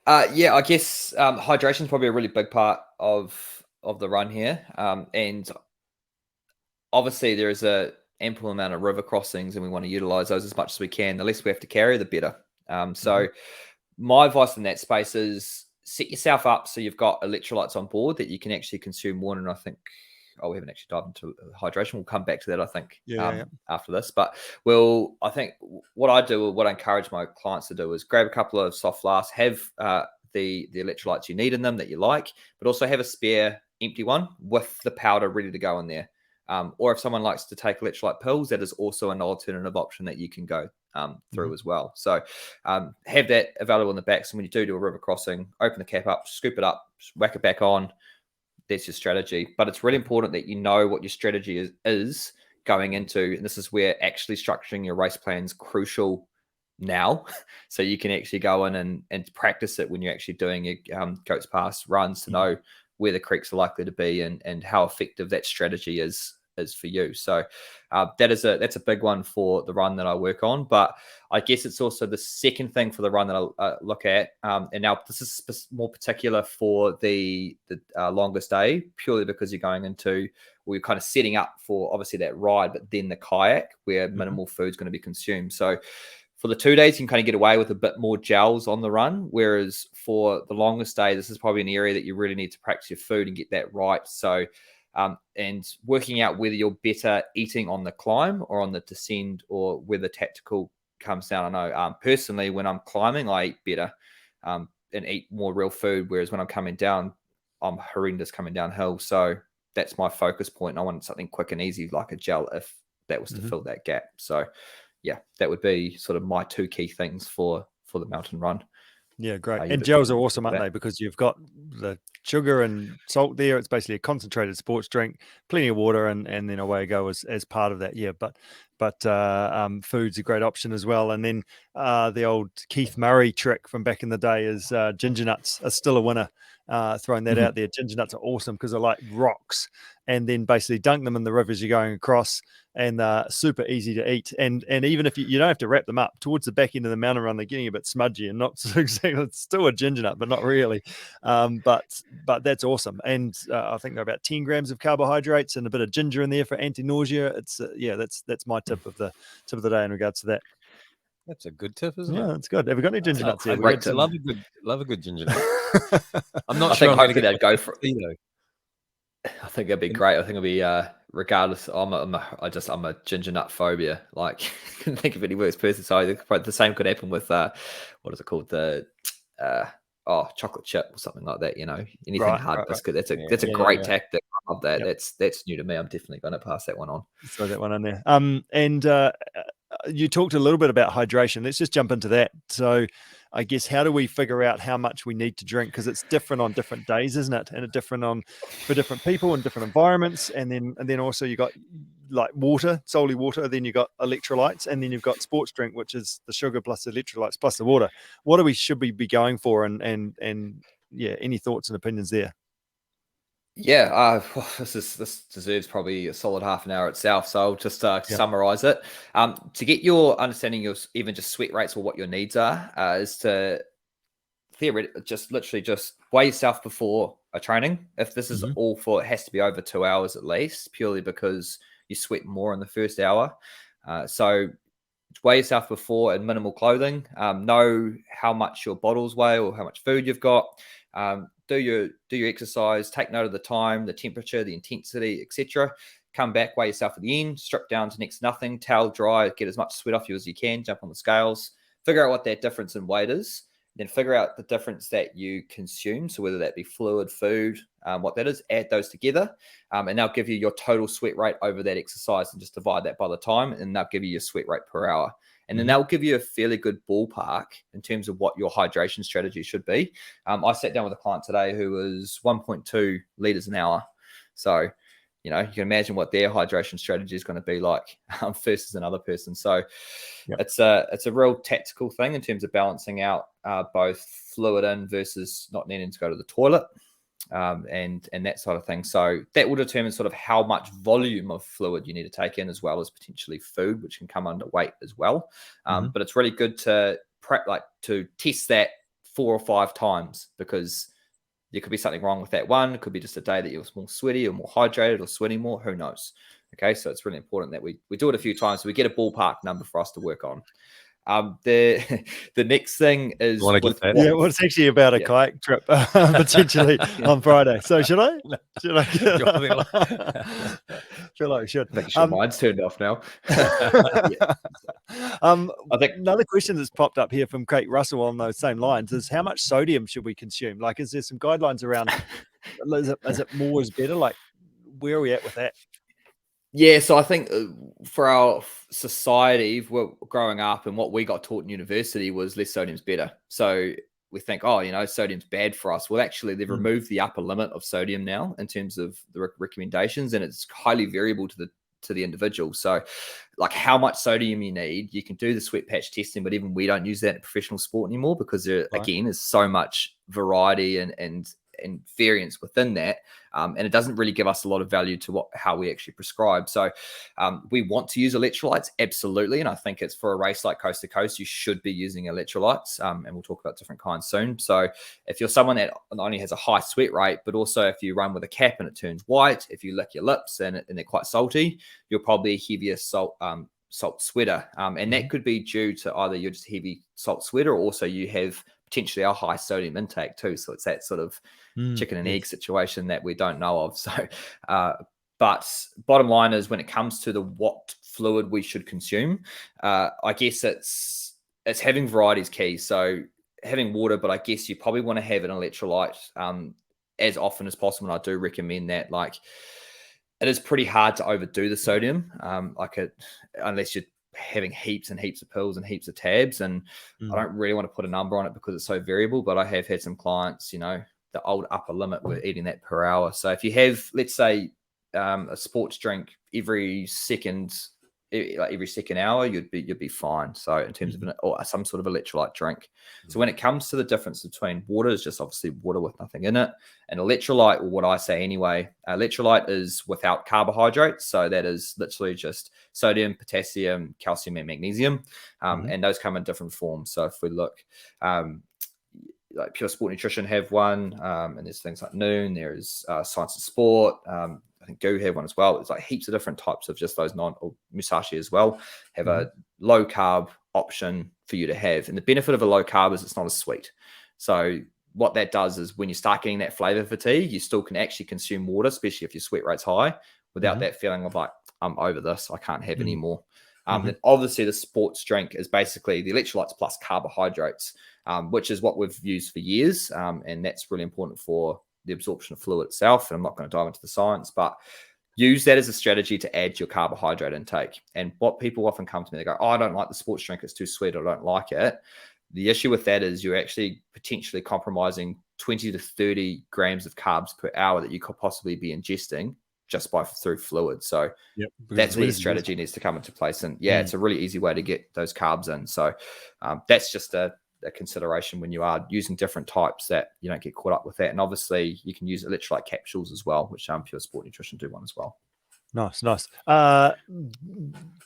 yeah, I guess hydration is probably a really big part of the run here, and obviously there is a ample amount of river crossings, and we want to utilize those as much as we can. The less we have to carry, the better. So my advice in that space is set yourself up so you've got electrolytes on board that you can actually consume water. And I think, we haven't actually dived into hydration. We'll come back to that, I think, after this. But I think what I do, or what I encourage my clients to do, is grab a couple of soft flasks, have the electrolytes you need in them that you like, but also have a spare empty one with the powder ready to go in there. Or if someone likes to take electrolyte pills, that is also an alternative option that you can go through as well. So have that available in the back. So when you do a river crossing, open the cap up, scoop it up, whack it back on. That's your strategy. But it's really important that you know what your strategy is going into. And this is where actually structuring your race plan is crucial now. So you can actually go in and practice it when you're actually doing your Goats Pass runs to know where the creeks are likely to be and how effective that strategy is for you. So that's a big one for the run that I work on. But I guess it's also the second thing for the run that I look at. And now this is more particular for the longest day, purely because you're going into, we're kind of setting up for obviously that ride, but then the kayak where minimal food is going to be consumed. So for the 2 days, you can kind of get away with a bit more gels on the run. Whereas for the longest day, this is probably an area that you really need to practice your food and get that right. So, and working out whether you're better eating on the climb or on the descend, or whether tactical comes down. I know personally, when I'm climbing, I eat better and eat more real food. Whereas when I'm coming down, I'm horrendous coming downhill. So that's my focus point. I want something quick and easy, like a gel, if that was to fill that gap. So yeah, that would be sort of my two key things for the mountain run. Yeah, great. And gels are awesome, aren't they? Because you've got the sugar and salt there. It's basically a concentrated sports drink, plenty of water, and then away you go as part of that. Yeah, but food's a great option as well. And then the old Keith Murray trick from back in the day is ginger nuts are still a winner. Throwing that out there. Ginger nuts are awesome because they're like rocks, and then basically dunk them in the rivers you're going across, and super easy to eat. And even if you don't have to wrap them up, towards the back end of the mountain run, they're getting a bit smudgy and not so exactly. It's still a ginger nut, but not really. But that's awesome. And I think there are about 10 grams of carbohydrates and a bit of ginger in there for anti-nausea. It's that's my tip of the day in regards to that. That's a good tip, isn't it? Yeah, that's good. Have we got any ginger nuts here? Great tip. Love a good ginger nut. I'm not I sure think I'm going to they'd go for it. I think it'd be great. I think it'd be regardless. I'm a ginger nut phobia. Like, couldn't think of any worse person. So the same could happen with what is it called, the chocolate chip or something like that. You know, anything hard biscuit. That's a great tactic. I love that. Yep. That's new to me. I'm definitely going to pass that one on. Throw that one in there. And you talked a little bit about hydration. Let's just jump into that. So I guess, how do we figure out how much we need to drink? Because it's different on different days, isn't it? And it's different for different people and different environments. And then also you got like water, solely water. Then you got electrolytes, and then you've got sports drink, which is the sugar plus the electrolytes plus the water. What should we be going for? And yeah, any thoughts and opinions there? Yeah, this deserves probably a solid half an hour itself. So I'll just summarize it. To get your understanding your even just sweat rates or what your needs are, is to literally just weigh yourself before a training. If this is all it has to be over 2 hours at least, purely because you sweat more in the first hour. So weigh yourself before in minimal clothing. Know how much your bottles weigh or how much food you've got. Do your exercise, take note of the time, the temperature, the intensity, etc. Come back, weigh yourself at the end, strip down to next to nothing, towel dry, get as much sweat off you as you can, jump on the scales, figure out what that difference in weight is, then figure out the difference that you consume. So whether that be fluid, food, what that is, add those together, and they'll give you your total sweat rate over that exercise, and just divide that by the time, and they'll give you your sweat rate per hour. And then they'll give you a fairly good ballpark in terms of what your hydration strategy should be. I sat down with a client today who was 1.2 liters an hour. So you can imagine what their hydration strategy is going to be like versus another person. So it's a real tactical thing in terms of balancing out both fluid in versus not needing to go to the toilet. And that sort of thing. So that will determine sort of how much volume of fluid you need to take in, as well as potentially food, which can come under weight as well. But it's really good to to test that 4 or 5 times, because there could be something wrong with that one. It could be just a day that you're more sweaty or more hydrated or sweating more. Who knows? Okay, so it's really important that we do it a few times so we get a ballpark number for us to work on. The next thing is it's actually about a kayak trip potentially on Friday. So should I? Should I? Feel like I should. I think your mind's turned off now. I think another question that's popped up here from Kate Russell on those same lines is, how much sodium should we consume? Like, is there some guidelines around? Is it more is better? Like, where are we at with that? Yeah, so I think for our society, we're growing up, and what we got taught in university was less sodium's better. So we think, sodium's bad for us. Well, actually, they've removed the upper limit of sodium now in terms of the recommendations, and it's highly variable to the individual. So, like, how much sodium you need, you can do the sweat patch testing, but even we don't use that in professional sport anymore, because there, again, is so much variety and variance within that, and it doesn't really give us a lot of value to how we actually prescribe. So we want to use electrolytes, absolutely, and I think it's for a race like Coast to Coast, you should be using electrolytes, and we'll talk about different kinds soon. So if you're someone that not only has a high sweat rate, but also if you run with a cap and it turns white, if you lick your lips and they're quite salty, you're probably a heavier salt sweater, and that could be due to either you're just a heavy salt sweater, or also you have potentially a high sodium intake too. So it's that sort of chicken and egg situation that we don't know of. So, but bottom line is, when it comes to what fluid we should consume, I guess it's having variety is key. So having water, but I guess you probably want to have an electrolyte as often as possible. And I do recommend that. Like, it is pretty hard to overdo the sodium, unless you're having heaps and heaps of pills and heaps of tabs. And I don't really want to put a number on it because it's so variable, but I have had some clients, the old upper limit, were eating that per hour. So if you have, let's say, a sports drink every second hour, you'd be fine. So in terms of or some sort of electrolyte drink. So when it comes to the difference between water, is just obviously water with nothing in it, and electrolyte, or what I say anyway, electrolyte is without carbohydrates. So that is literally just sodium, potassium, calcium, and magnesium, and those come in different forms. So if we look, like Pure Sport Nutrition have one, and there's things like Noon. There's Science of Sport. I think Go have one as well. It's like heaps of different types of just those or Musashi as well have a low carb option for you to have. And the benefit of a low carb is it's not as sweet. So what that does is, when you start getting that flavor fatigue, you still can actually consume water, especially if your sweat rate's high, without that feeling of like, I'm over this, I can't have any more. Then obviously the sports drink is basically the electrolytes plus carbohydrates, which is what we've used for years. And that's really important for the absorption of fluid itself. And I'm not going to dive into the science, but use that as a strategy to add your carbohydrate intake. And what people often come to me, they go, I don't like the sports drink, it's too sweet, I don't like it. The issue with that is you're actually potentially compromising 20 to 30 grams of carbs per hour that you could possibly be ingesting just through fluid. So that's where the strategy needs to come into place. And it's a really easy way to get those carbs in. So that's just a consideration when you are using different types, that you don't get caught up with that. And obviously you can use electrolyte capsules as well, which Pure Sport Nutrition do one as well. Nice.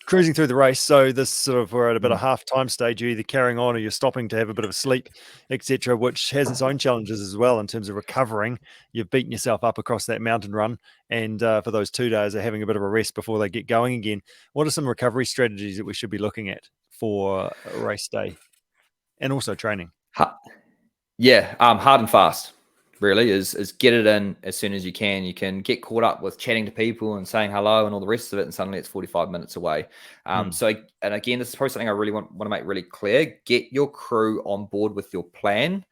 Cruising through the race. So this sort of, we're at a bit of half-time stage. You're either carrying on or you're stopping to have a bit of a sleep, etc., which has its own challenges as well in terms of recovering. You've beaten yourself up across that mountain run, and for those 2 days are having a bit of a rest before they get going again. What are some recovery strategies that we should be looking at for a race day and also training? Hard and fast. Really is get it in as soon as you can. You can get caught up with chatting to people and saying hello and all the rest of it, and suddenly it's 45 minutes away. So, and again, this is probably something I really want to make really clear. Get your crew on board with your plan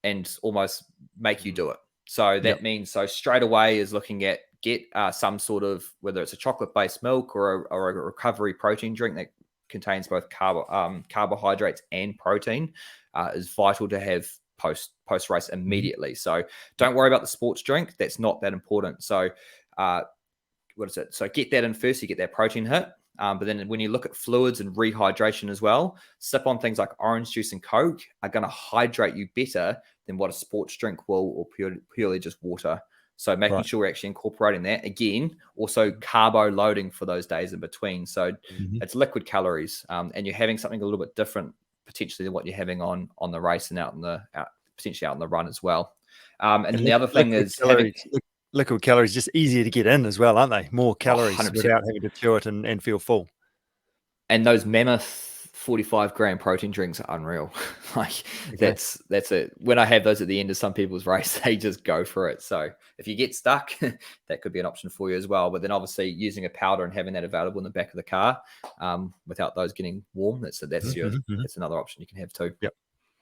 and almost make you do it. So that means, so straight away is looking at get some sort of, whether it's a chocolate-based milk or a recovery protein drink that contains both carbohydrates and protein, is vital to have post race immediately. So don't worry about the sports drink. That's not that important. So what is it? So get that in first, you get that protein hit. But then when you look at fluids and rehydration as well, sip on things like orange juice and Coke are going to hydrate you better than what a sports drink will, or purely just water. So making sure we're actually incorporating that. Again, also carbo loading for those days in between. So it's liquid calories, and you're having something a little bit different potentially than what you're having on the race and potentially out on the run as well. And the other thing is liquid calories just easier to get in as well, aren't they? More calories 100%. without having to chew it and feel full. And those mammoth 45-gram protein drinks are unreal. Like that's it. When I have those at the end of some people's race, they just go for it. So if you get stuck, that could be an option for you as well. But then obviously using a powder and having that available in the back of the car, without those getting warm, that's another option you can have too. Yep,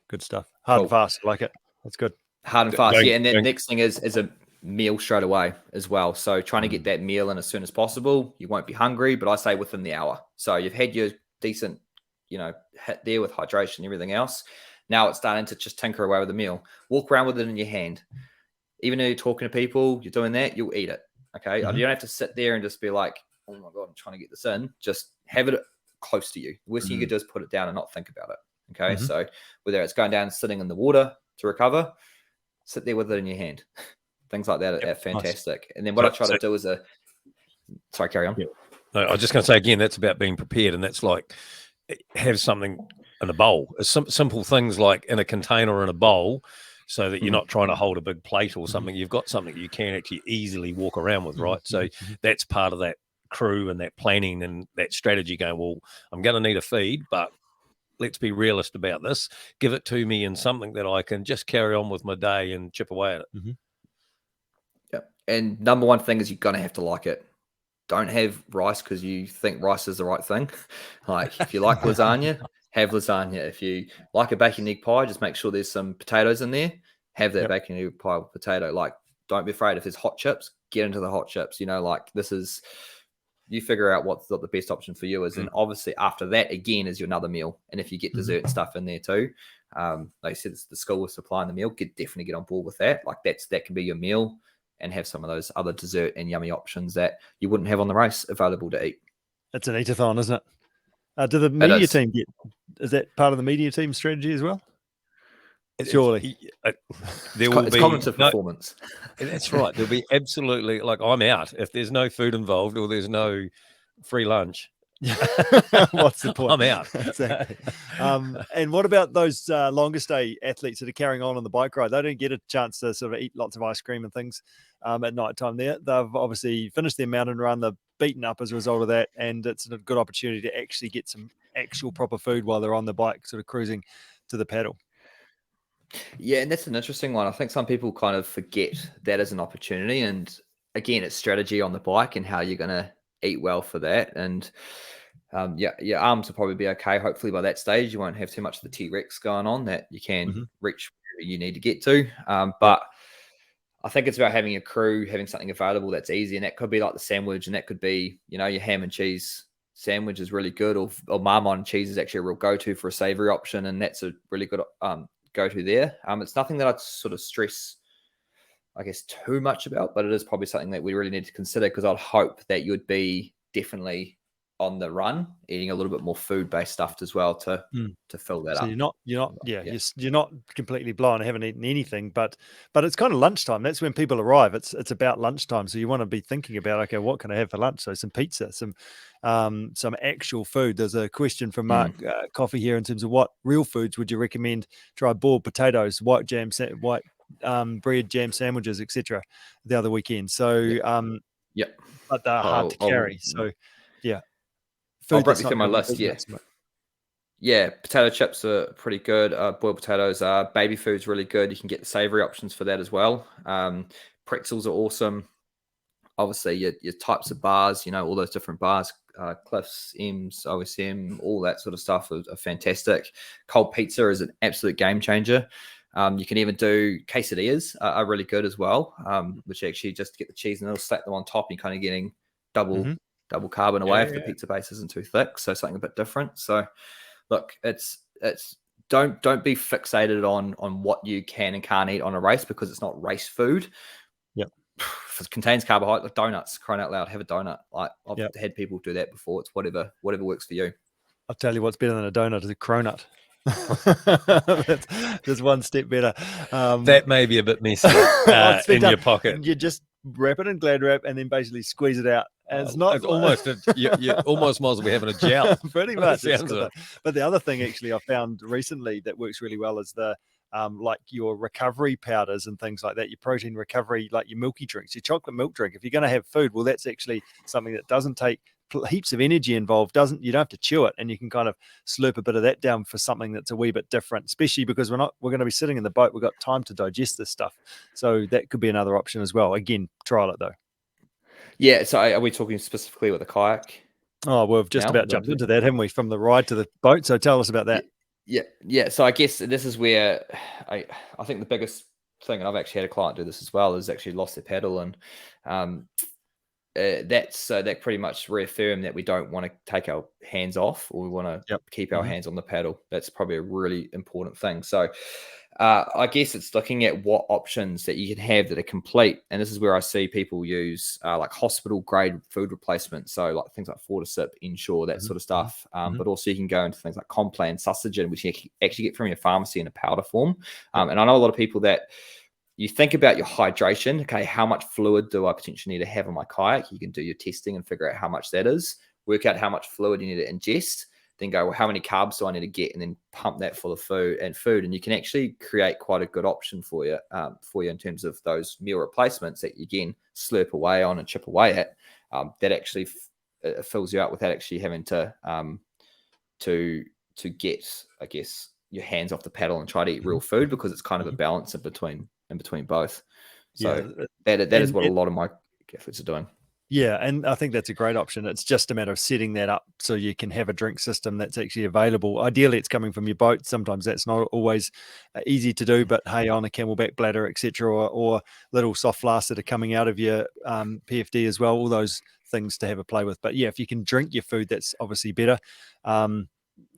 good stuff. Hard and fast, I like it. That's good. Hard and fast, yeah. And the next thing is a meal straight away as well. So trying to get that meal in as soon as possible. You won't be hungry, but I say within the hour. So you've had your decent, hit there with hydration and everything else. Now it's starting to just tinker away with the meal. Walk around with it in your hand. Even though you're talking to people, you're doing that, you'll eat it. Okay. You don't have to sit there and just be like, oh my God, I'm trying to get this in. Just have it close to you. The worst thing you could do is put it down and not think about it. Okay. So whether it's going down and sitting in the water to recover, sit there with it in your hand. Things like that are fantastic. Nice. And then what I try to do is sorry, carry on. Yeah. No, I was just going to say again, that's about being prepared, and that's like have something in a bowl. Simple things like in a container or in a bowl, so that you're not trying to hold a big plate or something. You've got something you can actually easily walk around with, right? So that's part of that crew and that planning and that strategy. Going, well, I'm going to need a feed, but let's be realist about this. Give it to me in something that I can just carry on with my day and chip away at it. Yep. And number one thing is you're going to have to like it. Don't have rice because you think rice is the right thing. Like if you like lasagna, have lasagna. If you like a bacon egg pie, just make sure there's some potatoes in there. Have that bacon egg pie with potato. Like, don't be afraid. If there's hot chips, get into the hot chips. Like this is, you figure out what the best option for you is. And obviously after that, again, is your another meal. And if you get dessert and stuff in there too, like I said, the school was supplying the meal, definitely get on board with that. Like that can be your meal, and have some of those other dessert and yummy options that you wouldn't have on the race available to eat. It's an eat-a-thon, isn't it? Do the media team is that part of the media team strategy as well? Surely. It's cognitive performance. That's right. There'll be absolutely, like, I'm out. If there's no food involved or there's no free lunch, what's the point? I'm out. Exactly. And what about those longer stay athletes that are carrying on the bike ride? They don't get a chance to sort of eat lots of ice cream and things at night time there. They've obviously finished their mountain run. They're beaten up as a result of that. And it's a good opportunity to actually get some actual proper food while they're on the bike, sort of cruising to the paddle. Yeah, and that's an interesting one. I think some people kind of forget that as an opportunity. And again, it's strategy on the bike and how you're going to eat well for that. And your arms will probably be okay. Hopefully by that stage, you won't have too much of the T-Rex going on, that you can reach where you need to get to. But I think it's about having a crew, having something available that's easy. And that could be like the sandwich, and that could be, your ham and cheese sandwich is really good, or marmite and cheese is actually a real go-to for a savory option. And that's a really good go-to there. It's nothing that I'd sort of stress, I guess, too much about, but it is probably something that we really need to consider, because I'd hope that you'd be definitely on the run eating a little bit more food-based stuff as well to fill that up. You're not completely blind, haven't eaten anything, but it's kind of lunchtime. That's when people arrive. It's about lunchtime, so you want to be thinking about, okay, what can I have for lunch? So some pizza, some actual food. There's a question from Mark Coffee here in terms of what real foods would you recommend? Try boiled potatoes, white bread, jam sandwiches, etc. the other weekend. So but they're hard to carry. So I'll break through my list. Yeah, potato chips are pretty good. Boiled potatoes, baby food's really good. You can get the savory options for that as well. Pretzels are awesome. Obviously, your types of bars, all those different bars, Cliffs, M's, OSM, all that sort of stuff are fantastic. Cold pizza is an absolute game changer. You can even do quesadillas, are really good as well, which actually just get the cheese and it'll stack them on top. You're kind of getting double carb in a way if the pizza base isn't too thick, so something a bit different. So look, it's don't be fixated on what you can and can't eat on a race, because it's not race food. if it contains carbohydrate, like donuts, crying out loud, have a donut. Like I've Yep. had people do that before. It's whatever works for you. I'll tell you what's better than a donut is a cronut. That's one step better. That may be a bit messy in your pocket. You just wrap it in Glad wrap and then basically squeeze it out. And it's not. It's almost you almost might as well be having a gel. Pretty much. Sounds it. But the other thing actually I found recently that works really well is the like your recovery powders and things like that, your protein recovery, like your milky drinks, your chocolate milk drink. If you're going to have food, well, that's actually something that doesn't take heaps of energy involved. You don't have to chew it, and you can kind of slurp a bit of that down for something that's a wee bit different, especially because we're going to be sitting in the boat. We've got time to digest this stuff. So that could be another option as well. Again, trial it though. Yeah. So are we talking specifically with the kayak? Oh, we've just about jumped into that, haven't we? From the ride to the boat. So tell us about that. Yeah. So I guess this is where I think the biggest thing, and I've actually had a client do this as well, is actually lost their paddle, and that pretty much reaffirmed that we don't want to take our hands off, or we want to keep our hands on the paddle. That's probably a really important thing. So I guess it's looking at what options that you can have that are complete. And this is where I see people use like hospital grade food replacement. So like things like Fortisip, Ensure, that sort of stuff. But also you can go into things like Complan, Sustagen, which you can actually get from your pharmacy in a powder form. And I know a lot of people that you think about your hydration. Okay, how much fluid do I potentially need to have on my kayak? You can do your testing and figure out how much that is. Work out how much fluid you need to ingest. Then go, well, how many carbs do I need to get, and then pump that full of food. And you can actually create quite a good option for you in terms of those meal replacements that you again slurp away on and chip away at. That actually fills you out without actually having to get, I guess, your hands off the paddle and try to eat real food, because it's kind of a balance in between both. So that is what a lot of my athletes are doing. Yeah, and I think that's a great option. It's just a matter of setting that up so you can have a drink system that's actually available. Ideally, it's coming from your boat. Sometimes that's not always easy to do, but hey, on a camelback bladder, etc., or little soft flasks that are coming out of your PFD as well, all those things to have a play with. But yeah, if you can drink your food, that's obviously better.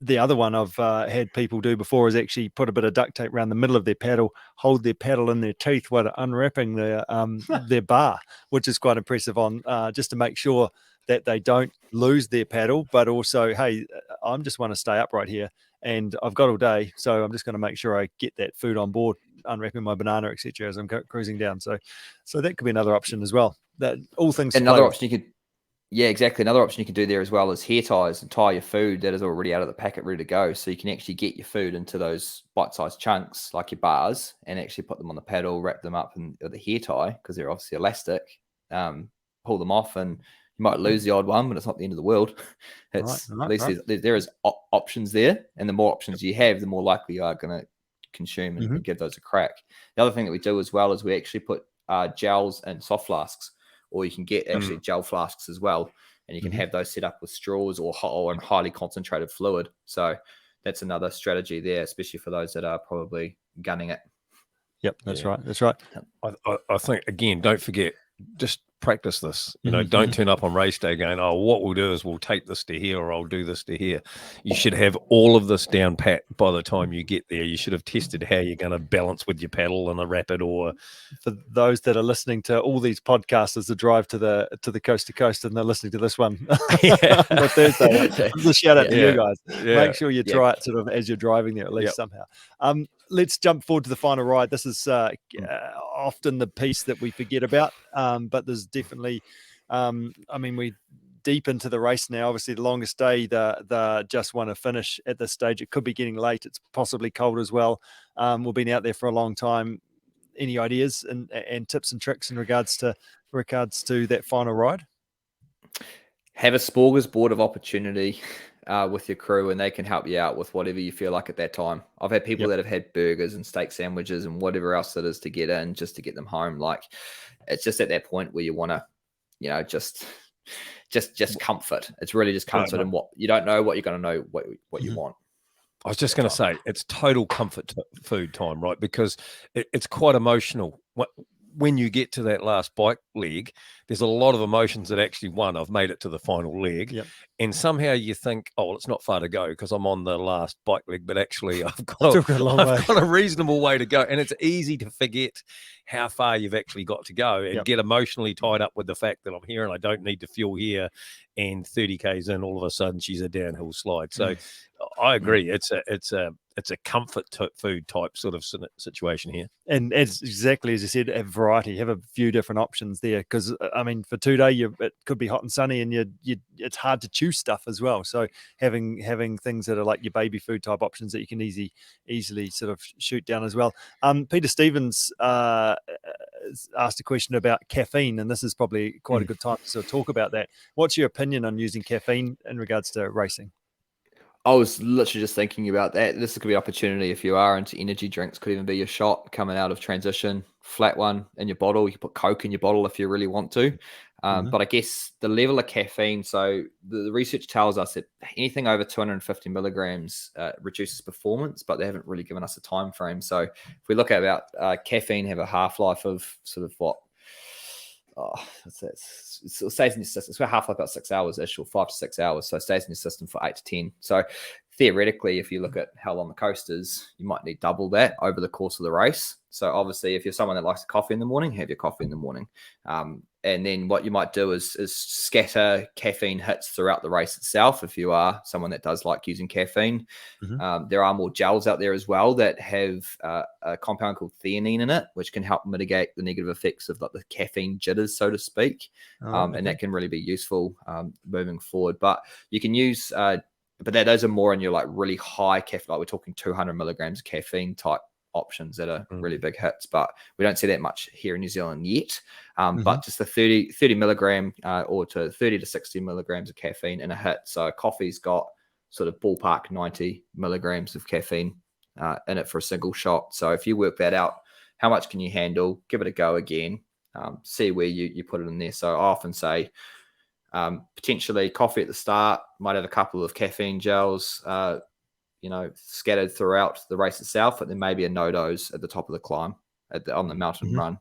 The other one I've had people do before is actually put a bit of duct tape around the middle of their paddle, hold their paddle in their teeth while they're unwrapping their bar, which is quite impressive on just to make sure that they don't lose their paddle, but also, hey, I just want to stay upright here and I've got all day, so I'm just going to make sure I get that food on board, unwrapping my banana, etc., as I'm cruising down. So that could be another option as well. That all things. Another option you could. Yeah, exactly. Another option you can do there as well is hair ties and tie your food that is already out of the packet, ready to go. So you can actually get your food into those bite-sized chunks, like your bars, and actually put them on the paddle, wrap them up in the hair tie, because they're obviously elastic, pull them off, and you might lose the odd one, but it's not the end of the world. At least there is options there, and the more options you have, the more likely you are going to consume and give those a crack. The other thing that we do as well is we actually put gels and soft flasks, or you can get actually gel flasks as well, and you can have those set up with straws or highly concentrated fluid. So that's another strategy there, especially for those that are probably gunning it. Yep, that's right. That's right. I think, again, don't forget, just practice this. Don't turn up on race day going, oh, what we'll do is we'll take this to here, or I'll do this to here. You should have all of this down pat by the time you get there. You should have tested how you're going to balance with your paddle and a rapid. Or for those that are listening to all these podcasts as they drive to the coast to coast, and they're listening to this one on the Thursday, just a shout out to you guys. Make sure you try it sort of as you're driving there, at least somehow. Let's jump forward to the final ride. This is often the piece that we forget about, but there's definitely, we deep into the race now. Obviously, the longest day, the just want to finish at this stage. It could be getting late. It's possibly cold as well. We've been out there for a long time. Any ideas and tips and tricks in regards to that final ride? Have a smorgasbord of opportunity with your crew, and they can help you out with whatever you feel like at that time. I've had people that have had burgers and steak sandwiches and whatever else it is to get in, just to get them home. Like, it's just at that point where you want to, just comfort. It's really just comfort, and what you don't know, what you're going to know, what you want. I was just going to say, it's total comfort food time, right? Because it's quite emotional when you get to that last bike leg, there's a lot of emotions that actually I've made it to the final leg. Yep. And somehow you think, oh, well, it's not far to go because I'm on the last bike leg, but actually I've Still got a long way. I've got a reasonable way to go. And it's easy to forget how far you've actually got to go and Yep. get emotionally tied up with the fact that I'm here and I don't need to fuel here. And 30 Ks in, all of a sudden she's a downhill slide. So I agree. It's a comfort food type sort of situation here. And as exactly as you said, have variety, have a few different options there. Because I mean, for 2 day, it could be hot and sunny, and it's hard to choose stuff as well. So having things that are like your baby food type options that you can easily sort of shoot down as well. Peter Stevens asked a question about caffeine, and this is probably quite a good time to sort of talk about that. What's your opinion on using caffeine in regards to racing? I was literally just thinking about that. This could be an opportunity if you are into energy drinks. Could even be your shot coming out of transition, flat one in your bottle. You can put Coke in your bottle if you really want to. But I guess the level of caffeine. So the research tells us that anything over 250 milligrams reduces performance, but they haven't really given us a time frame. So if we look at about caffeine, have a half-life of sort of what? It stays in your system. It's got half-life about 6 hours-ish, or 5 to 6 hours. So it stays in your system for 8 to 10. So theoretically, if you look at how long the coast is, you might need double that over the course of the race. So obviously, if you're someone that likes coffee in the morning, have your coffee in the morning. And then what you might do is scatter caffeine hits throughout the race itself. If you are someone that does like using caffeine, there are more gels out there as well that have a compound called theanine in it, which can help mitigate the negative effects of like the caffeine jitters, so to speak. And that can really be useful moving forward. But you can use, but those are more in your like really high caffeine, like we're talking 200 milligrams of caffeine type options that are really big hits, but we don't see that much here in New Zealand yet. But just the 30 milligram or to 30 to 60 milligrams of caffeine in a hit. So coffee's got sort of ballpark 90 milligrams of caffeine in it for a single shot. So if you work that out, how much can you handle? Give it a go again. See where you put it in there. So I often say potentially coffee at the start, might have a couple of caffeine gels, scattered throughout the race itself, but then maybe a no-dose at the top of the climb on the mountain run.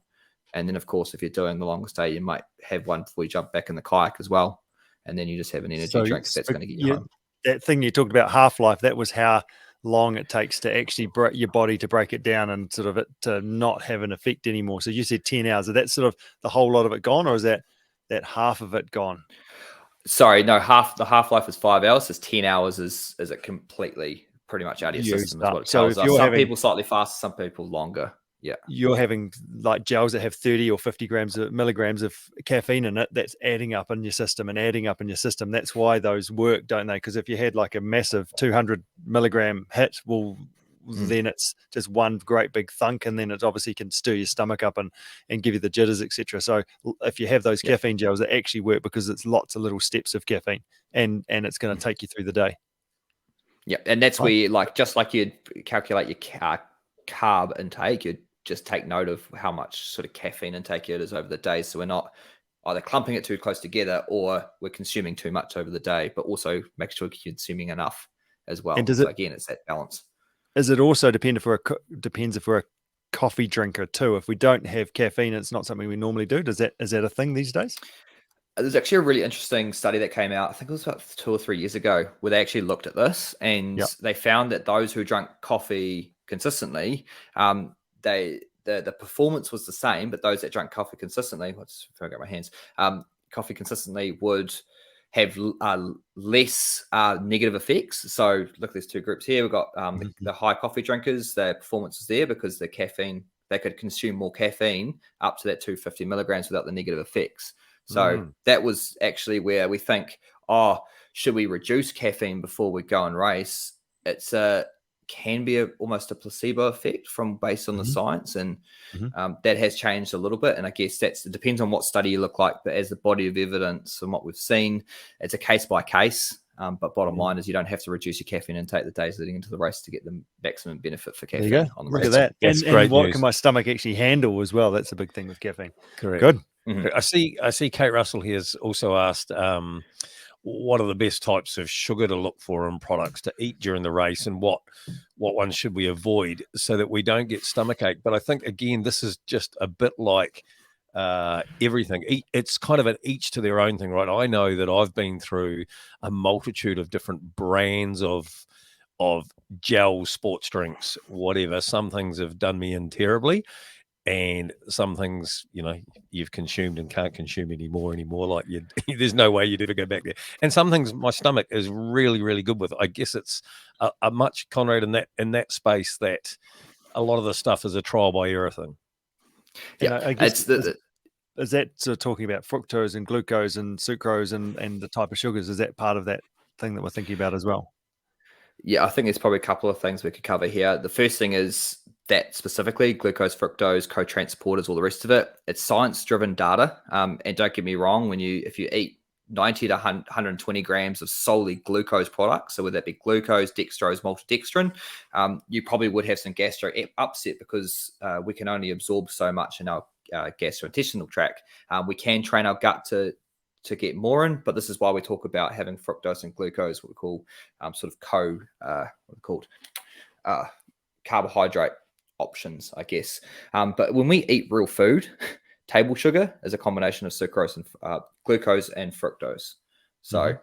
And then, of course, if you're doing the longest day, you might have one before you jump back in the kayak as well. And then you just have an energy drink that's going to get you home. That thing you talked about, half-life, that was how long it takes to actually break your body to break it down and sort of it to not have an effect anymore. So you said 10 hours. Is that sort of the whole lot of it gone, or is that half of it gone? Sorry, no, the half-life is 5 hours. So 10 hours is it completely pretty much out of your system is what it tells us. Some people slightly faster, some people longer. Yeah. You're having like gels that have 30 or 50 milligrams of caffeine in it. That's adding up in your system and adding up in your system. That's why those work, don't they? Because if you had like a massive 200 milligram hit, well, then it's just one great big thunk, and then it obviously can stir your stomach up and give you the jitters, etc. So if you have those caffeine gels, they actually work because it's lots of little steps of caffeine, and it's going to take you through the day. Yeah, and that's where just like you'd calculate your carb intake, you'd just take note of how much sort of caffeine intake it is over the day. So we're not either clumping it too close together or we're consuming too much over the day, but also make sure you're consuming enough as well. And again, it's that balance. Is it also depends if we're a coffee drinker too? If we don't have caffeine, it's not something we normally do. Is that a thing these days? There's actually a really interesting study that came out, I think it was about 2 or 3 years ago, where they actually looked at this, and they found that those who drank coffee consistently, the performance was the same, but those that drank coffee consistently, coffee consistently would have less negative effects. So look, there's two groups here. We've got the high coffee drinkers. Their performance was there because the caffeine, they could consume more caffeine up to that 250 milligrams without the negative effects. So that was actually where we think, should we reduce caffeine before we go and race? It's can be almost a placebo effect based on the science, and that has changed a little bit. And I guess it depends on what study you look like, but as the body of evidence and what we've seen, it's a case by case. But bottom line is you don't have to reduce your caffeine intake the days leading into the race to get the maximum benefit for caffeine. There you go. On the Look race. at that. That's and great what news. can my stomach actually handle as well? That's a big thing with caffeine. Correct. Good. I see Kate Russell here has also asked, what are the best types of sugar to look for in products to eat during the race, and what ones should we avoid so that we don't get stomachache? But I think, again, this is just a bit like everything. It's kind of an each to their own thing, right? I know that I've been through a multitude of different brands of gels, sports drinks, whatever. Some things have done me in terribly, and some things, you've consumed and can't consume anymore. Like there's no way you'd ever go back there. And some things my stomach is really, really good with. I guess it's a much, Conrad, in that space, that a lot of the stuff is a trial by error thing. And Yeah, I guess is that sort of talking about fructose and glucose and sucrose and the type of sugars? Is that part of that thing that we're thinking about as well? Yeah, I think there's probably a couple of things we could cover here. The first thing is that specifically glucose, fructose, co-transporters, all the rest of it. It's science-driven data. And don't get me wrong, if you eat 90 to 120 grams of solely glucose products, so whether that be glucose, dextrose, maltodextrin, you probably would have some gastro upset because we can only absorb so much in our gastrointestinal tract. We can train our gut to get more in, but this is why we talk about having fructose and glucose, what we call carbohydrate options, I guess. But when we eat real food, table sugar is a combination of sucrose and glucose and fructose. So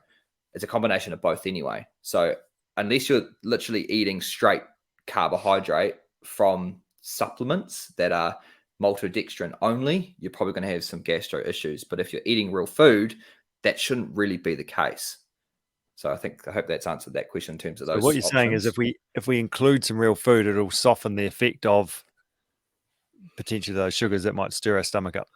it's a combination of both anyway. So unless you're literally eating straight carbohydrate from supplements that are maltodextrin only, you're probably going to have some gastro issues. But if you're eating real food, that shouldn't really be the case. So I hope that's answered that question in terms of those. So what you're saying is if we include some real food, it'll soften the effect of potentially those sugars that might stir our stomach up.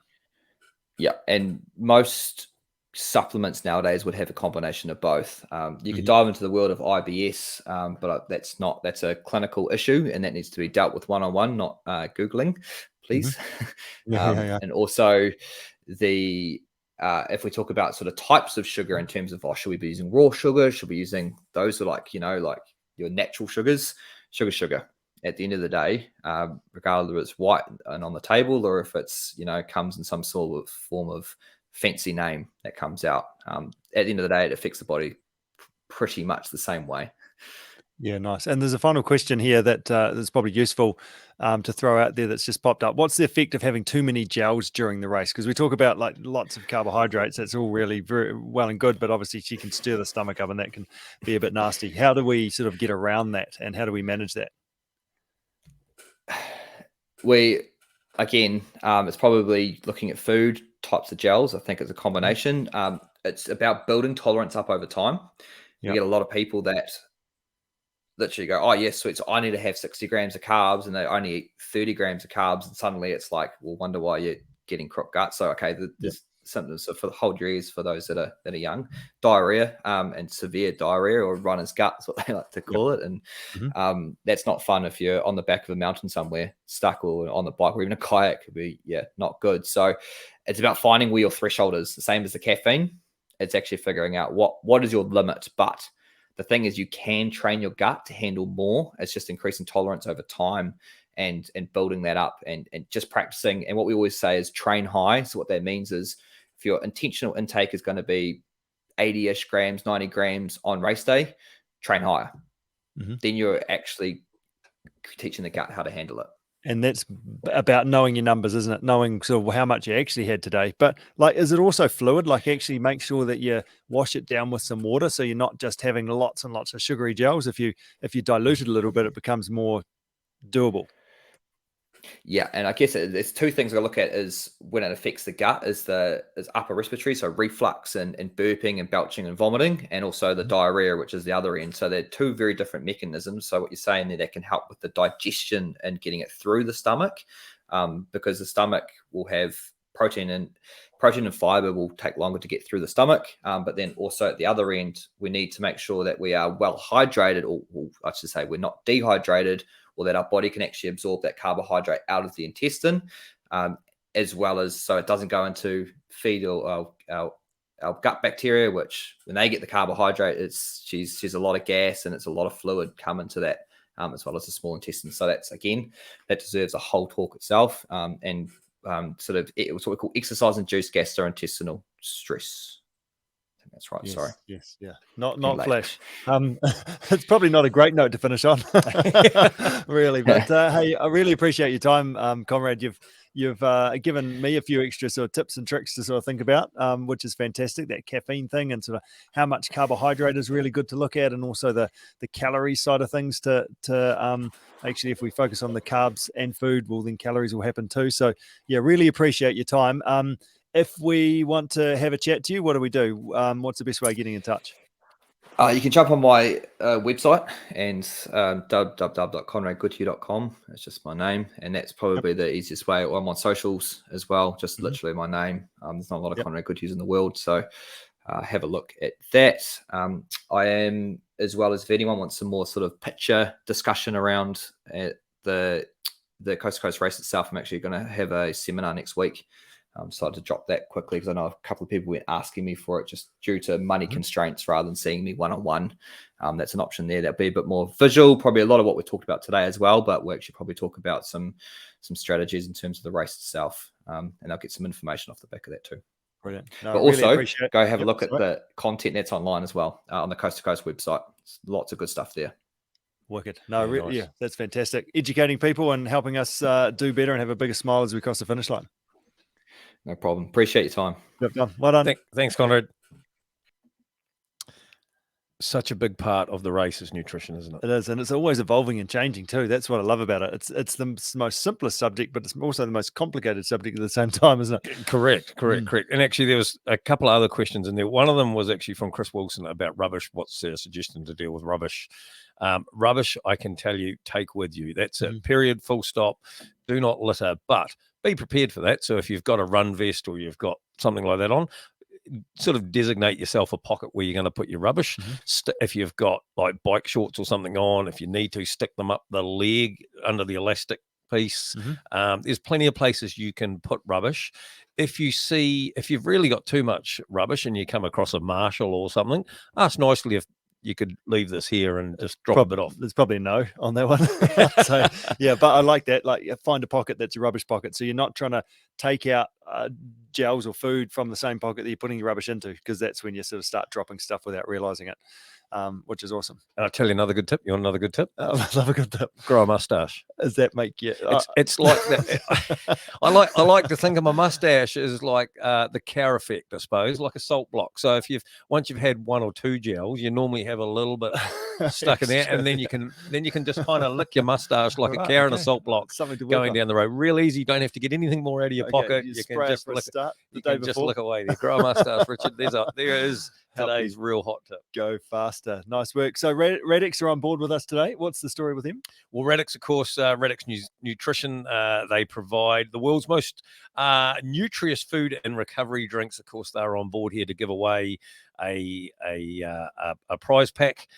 Yeah, and most supplements nowadays would have a combination of both. You could dive into the world of IBS, but that's a clinical issue, and that needs to be dealt with one-on-one, not Googling, please. And also if we talk about sort of types of sugar in terms of, should we be using raw sugar? Should we be using those are like your natural sugars, sugar. At the end of the day, regardless if it's white and on the table or if it's, comes in some sort of form of fancy name that comes out, at the end of the day, it affects the body pretty much the same way. Yeah, nice. And there's a final question here that's probably useful to throw out there that's just popped up. What's the effect of having too many gels during the race? Because we talk about like lots of carbohydrates. That's all really very well and good, but obviously she can stir the stomach up and that can be a bit nasty. How do we sort of get around that and how do we manage that? It's probably looking at food, types of gels. I think it's a combination. It's about building tolerance up over time. You get a lot of people that literally go, oh, yes, sweet. So I need to have 60 grams of carbs and they only eat 30 grams of carbs. And suddenly it's like, well, wonder why you're getting crook gut. So, okay, there's something. So hold your ears for those that are young, diarrhea and severe diarrhea or runner's gut is what they like to call it. And that's not fun if you're on the back of a mountain somewhere stuck or on the bike or even a kayak could be, not good. So it's about finding where your threshold is. The same as the caffeine. It's actually figuring out what is your limit. But the thing is you can train your gut to handle more. It's just increasing tolerance over time and building that up and just practicing. And what we always say is train high. So what that means is if your intentional intake is going to be 80-ish grams, 90 grams on race day, train higher. Then you're actually teaching the gut how to handle it. And that's about knowing your numbers, isn't it? Knowing sort of how much you actually had today. But like, is it also fluid? Like actually make sure that you wash it down with some water so you're not just having lots and lots of sugary gels. If you dilute it a little bit, it becomes more doable. Yeah, and I guess there's two things I look at is when it affects the gut is upper respiratory, so reflux and burping and belching and vomiting, and also the diarrhea, which is the other end. So they're two very different mechanisms. So what you're saying there, that can help with the digestion and getting it through the stomach, because the stomach will have protein and fiber will take longer to get through the stomach. But then also at the other end, we need to make sure that we are well hydrated, or I should say we're not dehydrated, or that our body can actually absorb that carbohydrate out of the intestine, as well as so it doesn't go into feed our gut bacteria, which when they get the carbohydrate, she's a lot of gas and it's a lot of fluid come into that, as well as the small intestine. So that deserves a whole talk itself, it's what we call exercise-induced gastrointestinal stress. That's right. Yes, Sorry. yes, yeah. Not late. Flash. It's probably not a great note to finish on, really. But hey, I really appreciate your time, Conrad. You've given me a few extra sort of tips and tricks to sort of think about, which is fantastic. That caffeine thing and sort of how much carbohydrate is really good to look at, and also the calorie side of things to actually, if we focus on the carbs and food, well, then calories will happen too. So yeah, really appreciate your time. If we want to have a chat to you, what do we do? What's the best way of getting in touch? You can jump on my website and www.conradgoodhew.com. It's just my name, and that's probably the easiest way. I'm on socials as well, just literally my name. There's not a lot of Conrad Goodhews in the world, so have a look at that. I am, as well as if anyone wants some more sort of picture discussion around the Coast to Coast race itself, I'm actually going to have a seminar next week. Decided to drop that quickly because I know a couple of people were asking me for it just due to money constraints rather than seeing me one-on-one. That's an option there. That'll be a bit more visual, probably a lot of what we talked about today as well, but we'll actually probably talk about some strategies in terms of the race itself, and I'll get some information off the back of that too. Brilliant. No, but also go have a look at the content that's online as well on the Coast to Coast website. There's lots of good stuff there. Wicked. No, nice. Yeah, that's fantastic. Educating people and helping us do better and have a bigger smile as we cross the finish line. No problem. Appreciate your time. Yep, done. Well done. Thanks, Conrad. Such a big part of the race is nutrition, isn't it? It is, and it's always evolving and changing too. That's what I love about it. It's the most simplest subject, but it's also the most complicated subject at the same time, isn't it? Correct. And actually, there was a couple of other questions in there. One of them was actually from Chris Wilson about rubbish. What's their suggestion to deal with rubbish? Rubbish, I can tell you, take with you. That's it. Period. Full stop. Do not litter, but be prepared for that. So if you've got a run vest or you've got something like that on, sort of designate yourself a pocket where you're going to put your rubbish. If you've got like bike shorts or something on, if you need to, stick them up the leg under the elastic piece. There's plenty of places you can put rubbish. If you've really got too much rubbish and you come across a marshal or something, ask nicely if you could leave this here and just drop a bit off. There's probably a no on that one. So yeah, but I like that. Like, find a pocket that's a rubbish pocket. So you're not trying to take out gels or food from the same pocket that you're putting your rubbish into, because that's when you sort of start dropping stuff without realizing it, which is awesome. And I'll tell you another good tip. You want another good tip? I love a good tip. Grow a mustache. Does that make you? It's like that. I like to think of my mustache as like the cow effect, I suppose, like a salt block. So once you've had one or two gels, you normally have a little bit stuck in there, and then you can just kind of lick your mustache like a cow in a salt block going down the road. Real easy. Don't have to get anything more out of your pocket. You can just lick away there. Grow a mustache, Richard. There is today's real hot tip. Go faster. Nice work. So Radix are on board with us today. What's the story with him? Well, Radix, of course, Radix Nutrition. They provide the world's most nutritious food and recovery drinks. Of course, they're on board here to give away a prize pack.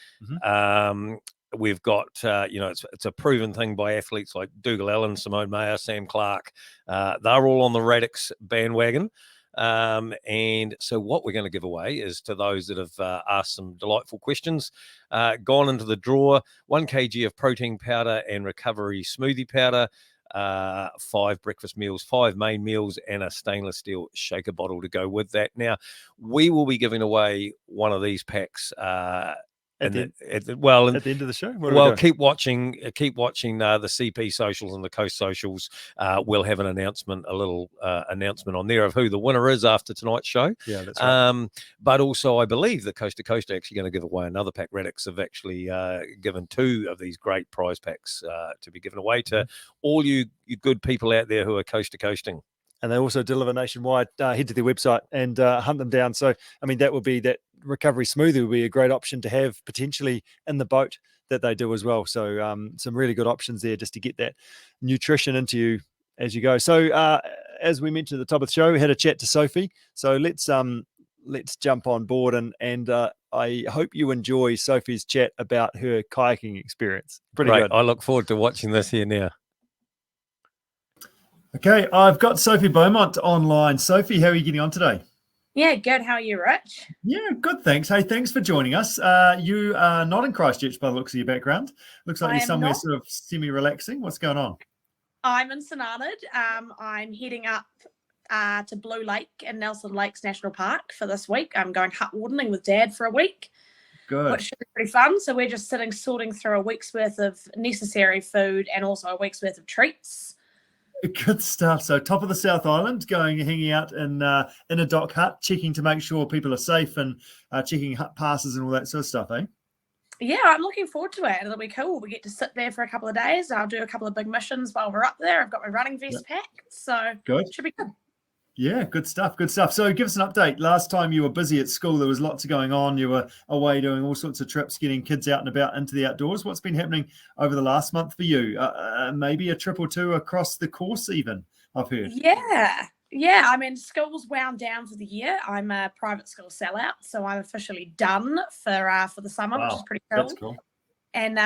We've got, it's a proven thing by athletes like Dougal Allen, Simone Mayer, Sam Clark. They're all on the Radix bandwagon. And so what we're going to give away is to those that have asked some delightful questions, gone into the draw, 1 kg of protein powder and recovery smoothie powder, 5 breakfast meals, 5 main meals, and a stainless steel shaker bottle to go with that. Now, we will be giving away one of these packs at the end of the show. Keep watching the CP socials and the Coast socials. We'll have a little announcement on there of who the winner is after tonight's show. Yeah, that's right. But also, I believe the Coast to Coast are actually going to give away another pack. Radix have actually given 2 of these great prize packs to be given away to all you good people out there who are coast to coasting. And they also deliver nationwide. Head to their website and hunt them down. So, I mean, that recovery smoothie would be a great option to have potentially in the boat that they do as well. So some really good options there just to get that nutrition into you as you go. So as we mentioned at the top of the show, we had a chat to Sophie. So let's jump on board and I hope you enjoy Sophie's chat about her kayaking experience. Pretty good. I look forward to watching this here now. Okay, I've got Sophie Beaumont online. Sophie, how are you getting on today? Yeah, good. How are you, Rich? Yeah, good, thanks. Hey, thanks for joining us. You are not in Christchurch by the looks of your background. Looks like you're somewhere sort of semi-relaxing. What's going on? I'm in St Arnaud. I'm heading up to Blue Lake in Nelson Lakes National Park for this week. I'm going hut wardening with Dad for a week, Good. which should be pretty fun. So we're just sorting through a week's worth of necessary food and also a week's worth of treats. Good stuff. So top of the South Island, hanging out in a dock hut, checking to make sure people are safe and checking hut passes and all that sort of stuff, eh? Yeah, I'm looking forward to it. It'll be cool. We get to sit there for a couple of days. I'll do a couple of big missions while we're up there. I've got my running vest packed, so Good. Should be good. Yeah, good stuff. Good stuff. So give us an update. Last time you were busy at school, there was lots going on. You were away doing all sorts of trips, getting kids out and about into the outdoors. What's been happening over the last month for you? Maybe a trip or two across the course even, I've heard. Yeah. I mean, school's wound down for the year. I'm a private school sellout, so I'm officially done for the summer, which is pretty cool. That's cool. And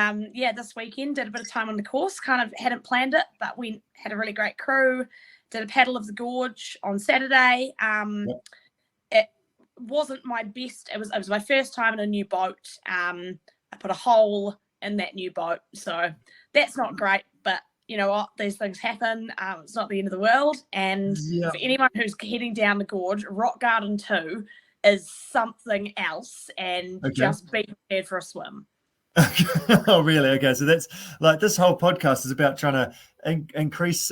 this weekend did a bit of time on the course. Kind of hadn't planned it, but had a really great crew. Did a paddle of the gorge on Saturday. It wasn't my best. It was my first time in a new boat. I put a hole in that new boat, so that's not great. But you know what? These things happen. It's not the end of the world. And for anyone who's heading down the gorge, Rock Garden 2 is something else. And just be prepared for a swim. Oh, really? Okay. So that's like this whole podcast is about trying to increase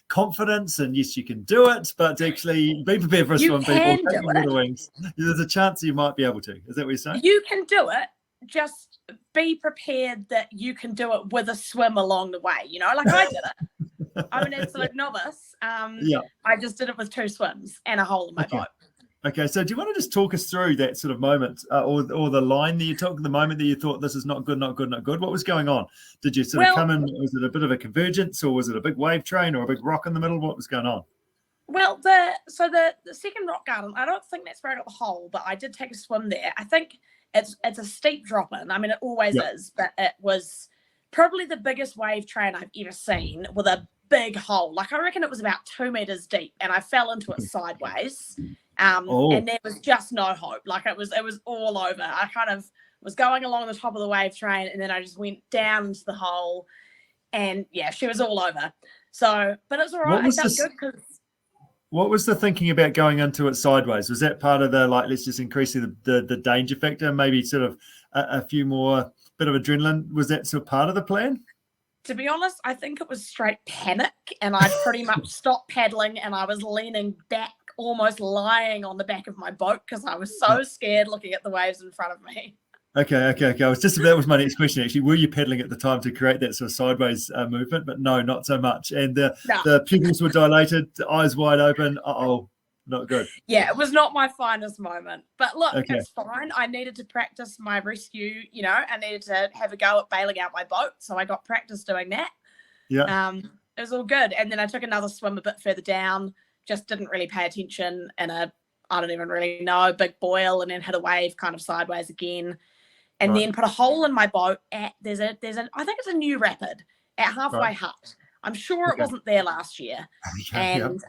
confidence, and yes, you can do it, but actually be prepared for a swim, people. Wings. There's a chance you might be able to. Is that what you're saying? You can do it. Just be prepared that you can do it with a swim along the way. You know, like I did it. I'm an absolute novice. I just did it with 2 swims and a hole in my boat. Okay, so do you want to just talk us through that sort of moment or the line that you took, the moment that you thought this is not good, not good, not good? What was going on? Did you sort of come in, was it a bit of a convergence, or was it a big wave train or a big rock in the middle? What was going on? Well, the second rock garden, I don't think that's where I got the hole, but I did take a swim there. I think it's a steep drop in. I mean, it always is, but it was probably the biggest wave train I've ever seen with a big hole. Like, I reckon it was about 2 meters deep, and I fell into it sideways. And there was just no hope. Like, it was all over. I kind of was going along the top of the wave train, and then I just went down into the hole, and she was all over. So, but it was all right. I felt good because. What was the thinking about going into it sideways? Was that part of the, like, let's just increase the danger factor, maybe sort of a few more bit of adrenaline? Was that sort of part of the plan? To be honest, I think it was straight panic, and I pretty much stopped paddling, and I was leaning back, almost lying on the back of my boat because I was so scared looking at the waves in front of me. Okay. That was my next question, actually. Were you paddling at the time to create that sort of sideways movement? But no, not so much. And the pupils were dilated, the eyes wide open. Not good. Yeah, it was not my finest moment. But look, it's fine. I needed to practice my rescue, I needed to have a go at bailing out my boat. So I got practice doing that. Yeah. It was all good. And then I took another swim a bit further down, just didn't really pay attention in I don't even really know, big boil, and then hit a wave kind of sideways again. And then put a hole in my boat at there's a I think it's a new rapid at Halfway Hut. I'm sure it wasn't there last year. And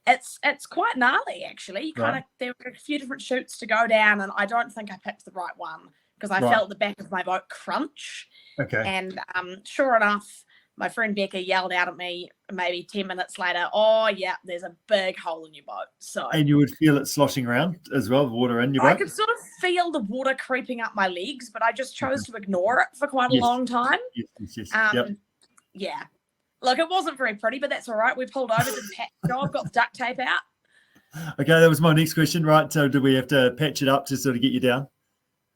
it's quite gnarly, actually. There were a few different chutes to go down, and I don't think I picked the right one because I felt the back of my boat crunch. And sure enough, my friend Becca yelled out at me maybe 10 minutes later, there's a big hole in your boat. So, and you would feel it sloshing around as well, the water in your boat? I could sort of feel the water creeping up my legs, but I just chose to ignore it for quite a long time. Yes. Yeah. Look, it wasn't very pretty, but that's all right. We pulled over, did the patch job, got the duct tape out. Okay, that was my next question, right? So did we have to patch it up to sort of get you down?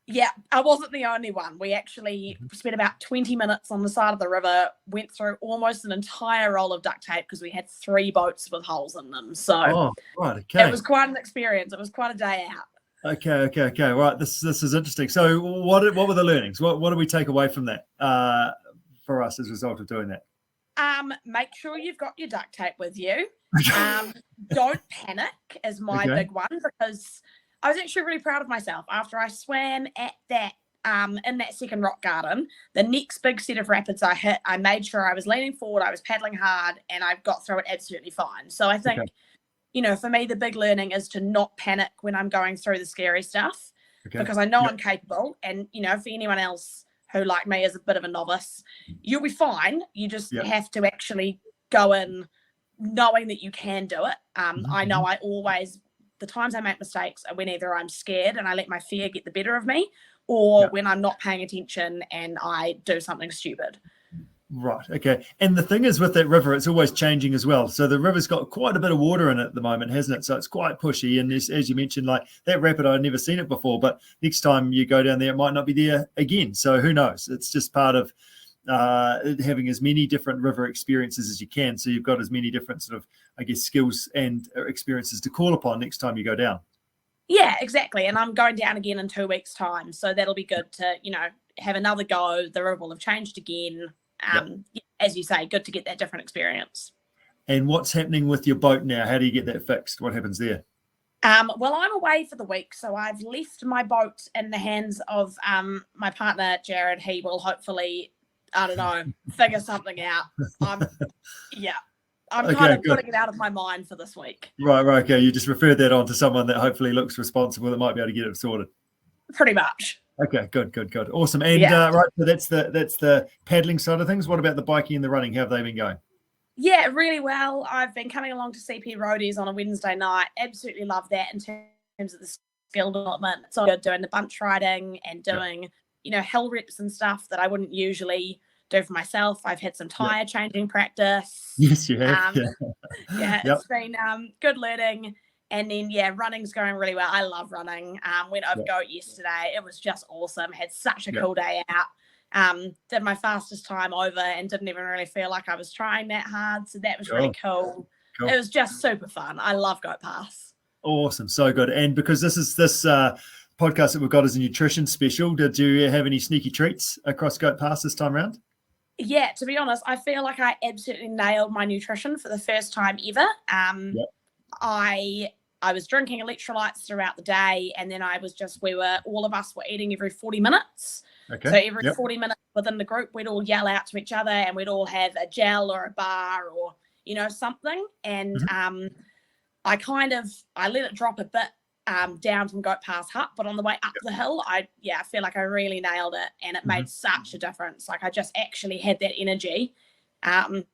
Yeah, I wasn't the only one. We actually spent about 20 minutes on the side of the river, went through almost an entire roll of duct tape because we had 3 boats with holes in them. So it was quite an experience. It was quite a day out. Okay. Right, this is interesting. So what were the learnings? What do we take away from that for us as a result of doing that? Make sure you've got your duct tape with you. Don't panic is my big one, because I was actually really proud of myself after I swam at that in that second rock garden. The next big set of rapids I hit, I made sure I was leaning forward, I was paddling hard, and I got through it absolutely fine. So I think, for me, the big learning is to not panic when I'm going through the scary stuff, because I know I'm capable. And, for anyone else who, like me, is a bit of a novice, you'll be fine. You just have to actually go in knowing that you can do it. I know the times I make mistakes are when either I'm scared and I let my fear get the better of me, or when I'm not paying attention and I do something stupid. Right. Okay. And the thing is with that river, it's always changing as well. So the river's got quite a bit of water in it at the moment, hasn't it? So it's quite pushy. And as you mentioned, like that rapid, I'd never seen it before, but next time you go down there, it might not be there again. So who knows? It's just part of having as many different river experiences as you can. So you've got as many different sort of, I guess, skills and experiences to call upon next time you go down. Yeah, exactly. And I'm going down again in 2 weeks' time. So that'll be good to, have another go. The river will have changed again. As you say, good to get that different experience. And what's happening with your boat now? How do you get that fixed? What happens there? Well, I'm away for the week, so I've left my boat in the hands of my partner, Jared. He will hopefully, I don't know, figure something out. I'm kind of putting it out of my mind for this week. Right. Okay. You just referred that on to someone that hopefully looks responsible that might be able to get it sorted. Pretty much. Okay. Good. Awesome. And right, so that's the paddling side of things. What about the biking and the running? How have they been going? Yeah, really well. I've been coming along to CP Roadies on a Wednesday night. Absolutely love that in terms of the skill development. So good doing the bunch riding and doing, hill reps and stuff that I wouldn't usually do for myself. I've had some tire changing practice. Yes, you have. It's been good learning. And then, running's going really well. I love running. Went over Goat yesterday. It was just awesome. Had such a cool day out. Did my fastest time over and didn't even really feel like I was trying that hard. So that was really cool. It was just super fun. I love Goat Pass. Awesome. So good. And because this podcast that we've got is a nutrition special, did you have any sneaky treats across Goat Pass this time around? Yeah, to be honest, I feel like I absolutely nailed my nutrition for the first time ever. I was drinking electrolytes throughout the day, and then all of us were eating every 40 minutes. Okay. So every 40 minutes within the group, we'd all yell out to each other and we'd all have a gel or a bar or, something. And I let it drop a bit down from Goat Pass Hut, but on the way up the hill, I feel like I really nailed it, and it made such a difference. Like I just actually had that energy. And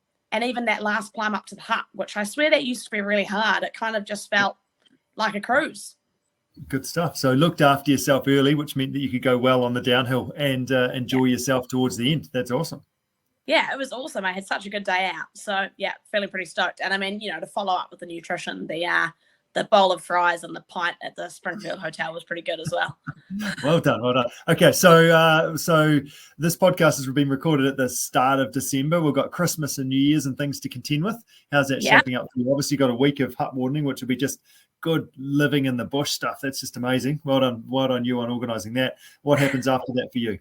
even that last climb up to the hut, which I swear that used to be really hard, it kind of just felt like a cruise. Good stuff. So looked after yourself early, which meant that you could go well on the downhill and enjoy yourself towards the end. That's awesome. Yeah, it was awesome. I had such a good day out. So feeling pretty stoked. And I mean, to follow up with the nutrition, the bowl of fries and the pint at the Springfield Hotel was pretty good as well. Well done. Okay, so this podcast has been recorded at the start of December. We've got Christmas and New Year's and things to contend with. How's that shaping up for you? Obviously, got a week of hut wardening, which will be just good living in the bush stuff. That's just amazing. Well done you on organising that. What happens after that for you?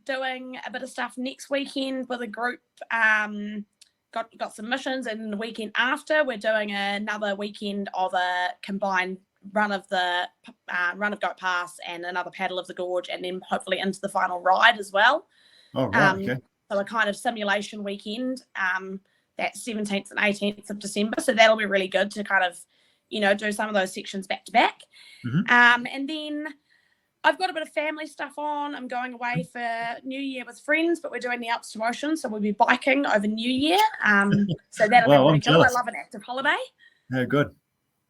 Doing a bit of stuff next weekend with a group. Got some missions, and the weekend after we're doing another weekend of a combined run of Goat Pass and another paddle of the gorge, and then hopefully into the final ride as well. Oh, right. Okay. So a kind of simulation weekend, that 17th and 18th of December. So that'll be really good to kind of, do some of those sections back to back. And then I've got a bit of family stuff on. I'm going away for New Year with friends, but we're doing the Alps to Ocean, so we'll be biking over New Year. So that'll be really cool. I love an active holiday. Oh, good.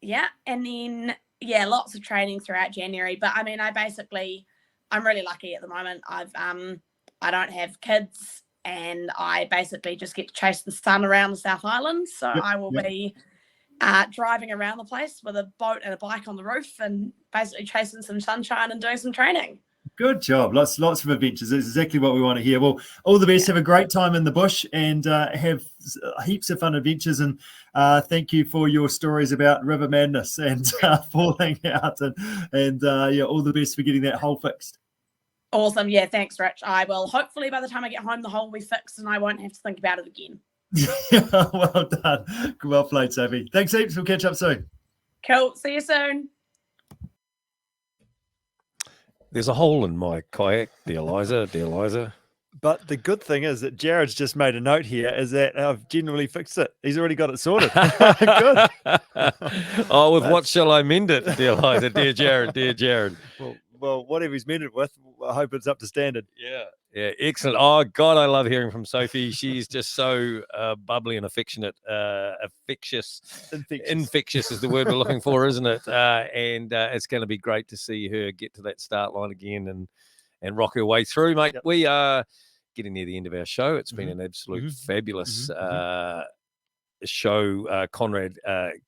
Yeah, and then lots of training throughout January. But I mean, I'm really lucky at the moment. I don't have kids, and I basically just get to chase the sun around the South Island. So I will be driving around the place with a boat and a bike on the roof and basically chasing some sunshine and doing some training. Good job. Lots of adventures. That's exactly what we want to hear. Well, all the best. Have a great time in the bush and have heaps of fun adventures. And thank you for your stories about river madness and falling out. And all the best for getting that hole fixed. Awesome. Yeah, thanks, Rich. I will. Hopefully by the time I get home, the hole will be fixed and I won't have to think about it again. Well done. Well played, Sophie. Thanks heaps. We'll catch up soon. Cool. See you soon. There's a hole in my kayak, dear Liza. But the good thing is that Jared's just made a note here is that I've generally fixed it. He's already got it sorted. Good. What shall I mend it, dear Liza, dear Jared? Well, whatever he's mended with, I hope it's up to standard. Yeah. Yeah, excellent. Oh God, I love hearing from Sophie. She's just so bubbly and affectionate, infectious is the word we're looking for, isn't it? And it's going to be great to see her get to that start line again and rock her way through, mate. Yep. We are getting near the end of our show. It's been an absolute fabulous show. Conrad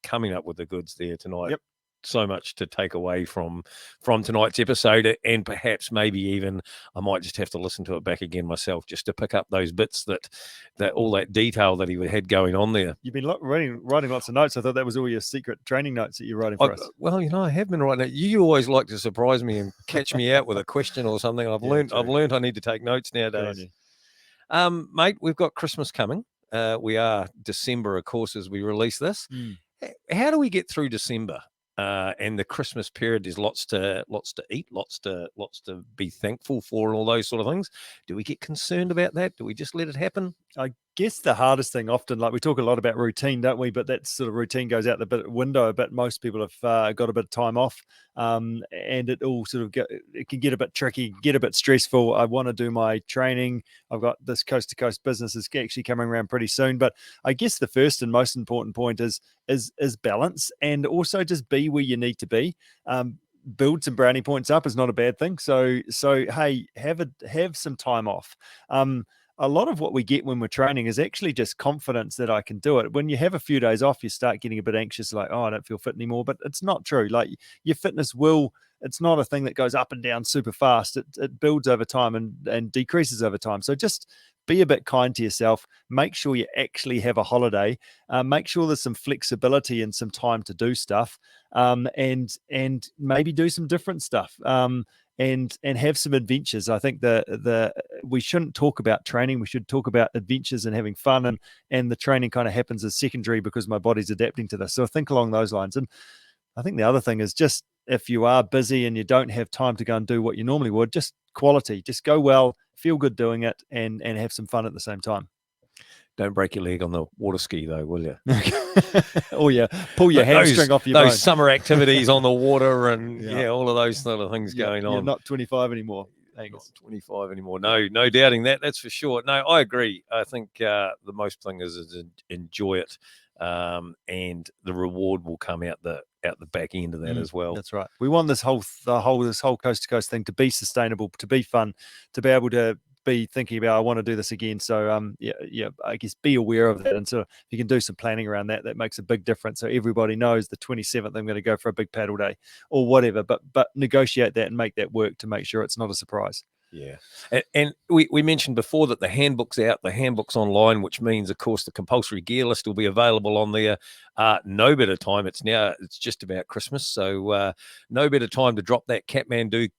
coming up with the goods there tonight. Yep. So much to take away from tonight's episode, and perhaps maybe even I might just have to listen to it back again myself just to pick up those bits that all that detail that he had going on there. You've been writing lots of notes. I thought that was all your secret training notes that you're writing for us. Well, I have been writing it. You always like to surprise me and catch me out with a question or something. I've learned I need to take notes nowadays. Mate, we've got Christmas coming. We are December, of course, as we release this. How do we get through December? And the Christmas period is lots to eat, lots to be thankful for, and all those sort of things. Do we get concerned about that? Do we just let it happen? I guess the hardest thing often, like we talk a lot about routine, don't we? But that sort of routine goes out the window a bit. Most people have got a bit of time off, and it all sort of it can get a bit tricky, get a bit stressful. I want to do my training. I've got this coast to coast business is actually coming around pretty soon. But I guess the first and most important point is balance, and also just be where you need to be. Build some brownie points up is not a bad thing. So hey, have some time off. A lot of what we get when we're training is actually just confidence that I can do it. When you have a few days off, you start getting a bit anxious, like, oh, I don't feel fit anymore. But it's not true. Like your fitness it's not a thing that goes up and down super fast. It builds over time and decreases over time. So just be a bit kind to yourself. Make sure you actually have a holiday. Make sure there's some flexibility and some time to do stuff, and maybe do some different stuff. And have some adventures. I think we shouldn't talk about training. We should talk about adventures and having fun, and the training kind of happens as secondary because my body's adapting to this. So I think along those lines. And I think the other thing is just if you are busy and you don't have time to go and do what you normally would, just quality, just go well, feel good doing it, and have some fun at the same time. Don't break your leg on the water ski, though, will you? Oh, yeah. Pull your hamstring off your bone. Those summer activities on the water and, all of those sort of things going on. You're not 25 anymore. Not 25 anymore. No doubting that. That's for sure. No, I agree. I think the most thing is enjoy it, and the reward will come out the back end of that as well. That's right. We want this whole coast to coast thing to be sustainable, to be fun, to be able to be thinking about, I want to do this again. So I guess be aware of that, and so if you can do some planning around that makes a big difference. So everybody knows the 27th I'm going to go for a big paddle day or whatever, but negotiate that and make that work to make sure it's not a surprise. Yeah. And we mentioned before that the handbook's out, the handbook's online, which means, of course, the compulsory gear list will be available on there. No better time. It's just about Christmas. So no better time to drop that Kathmandu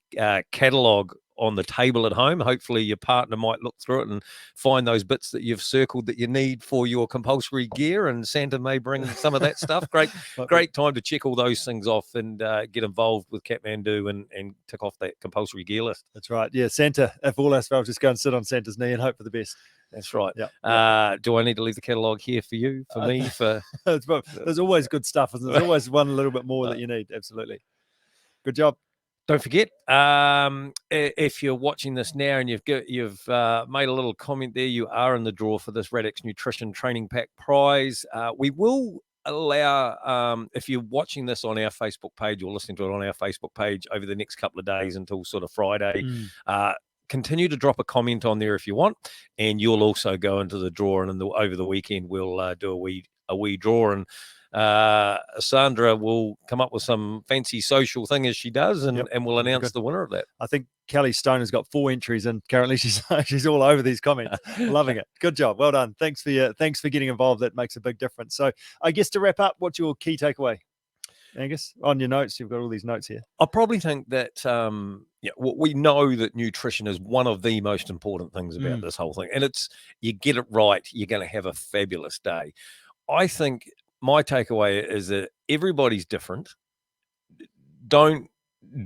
catalogue on the table at home. Hopefully your partner might look through it and find those bits that you've circled that you need for your compulsory gear, and Santa may bring some of that stuff. Great time to check all those things off and get involved with Kathmandu and tick off that compulsory gear list. That's right. Yeah, Santa, if all else fails, just go and sit on Santa's knee and hope for the best. That's right. Yeah. Do I need to leave the catalogue here for you, for me? There's always good stuff. There's always one a little bit more that you need. Absolutely. Good job. Don't forget, if you're watching this now and you've made a little comment there, you are in the draw for this Radix Nutrition Training Pack prize. We will allow, if you're watching this on our Facebook page or listening to it on our Facebook page over the next couple of days until sort of Friday, continue to drop a comment on there if you want, and you'll also go into the draw. And over the weekend, we'll do a wee draw, and Sandra will come up with some fancy social thing as she does, and we'll announce the winner of that. I think Kelly Stone has got 4 entries, and currently she's all over these comments. Loving it. Good job. Well done. Thanks for getting involved. That makes a big difference. So I guess to wrap up, what's your key takeaway, Angus? On your notes, you've got all these notes here. I probably think that we know that nutrition is one of the most important things about this whole thing, and you get it right, you're going to have a fabulous day. I think my takeaway is that everybody's different. Don't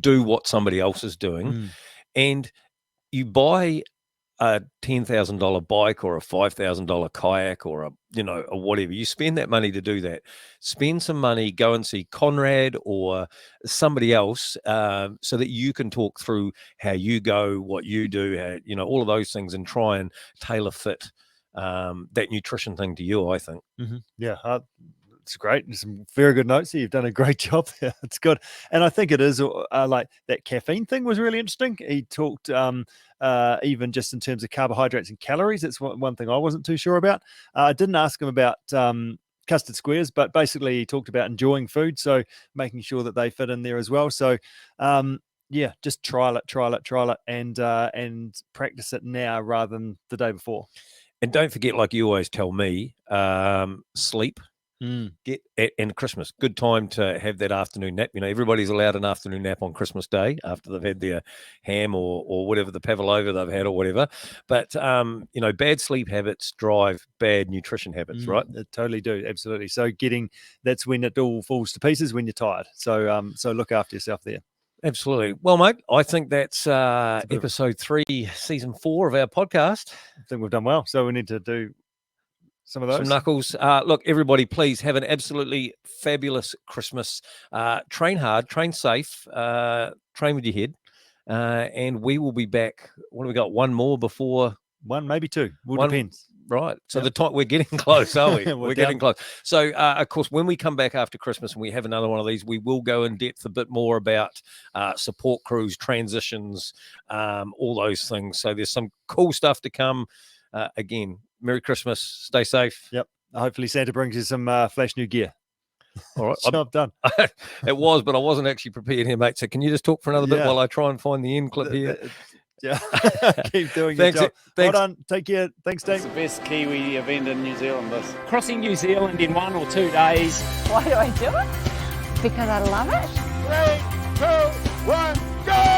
do what somebody else is doing, and you buy a $10,000 bike or a $5,000 kayak or a whatever. You spend that money to do that. Spend some money, go and see Conrad or somebody else, so that you can talk through how you go, what you do, all of those things, and try and tailor fit that nutrition thing to you, I think. Yeah, it's great. There's some very good notes here. You've done a great job there. It's good. And I think it is like that caffeine thing was really interesting. He talked even just in terms of carbohydrates and calories. That's one thing I wasn't too sure about. I didn't ask him about custard squares, but basically he talked about enjoying food, so making sure that they fit in there as well. So yeah, just trial it, and practice it now rather than the day before. And don't forget, like you always tell me, sleep. And Christmas, good time to have that afternoon nap. Everybody's allowed an afternoon nap on Christmas Day after they've had their ham or whatever, the pavlova they've had or whatever. But bad sleep habits drive bad nutrition habits, right? They totally do, absolutely. So that's when it all falls to pieces, when you're tired. So look after yourself there. Absolutely. Well, mate, I think that's episode 3, season 4 of our podcast. I think we've done well. So we need to do some of those. Some knuckles. Look, everybody, please have an absolutely fabulous Christmas. Train hard, train safe, train with your head. And we will be back. What do we got? One more before? One, maybe 2. Depends. Right. So the time, we're getting close, aren't we? We're getting close. So, of course, when we come back after Christmas and we have another one of these, we will go in depth a bit more about support crews, transitions, all those things. So there's some cool stuff to come. Again, Merry Christmas. Stay safe. Yep. Hopefully Santa brings you some flash new gear. All right. Job done. It was, but I wasn't actually prepared here, mate. So can you just talk for another bit while I try and find the end clip here? Yeah. Keep doing Thanks, your job. thanks. Well done. Take care. Thanks, It's Dave. the best Kiwi event in New Zealand, this. Crossing New Zealand in 1 or 2 days. Why do I do it? Because I love it. 3, 2, 1, go!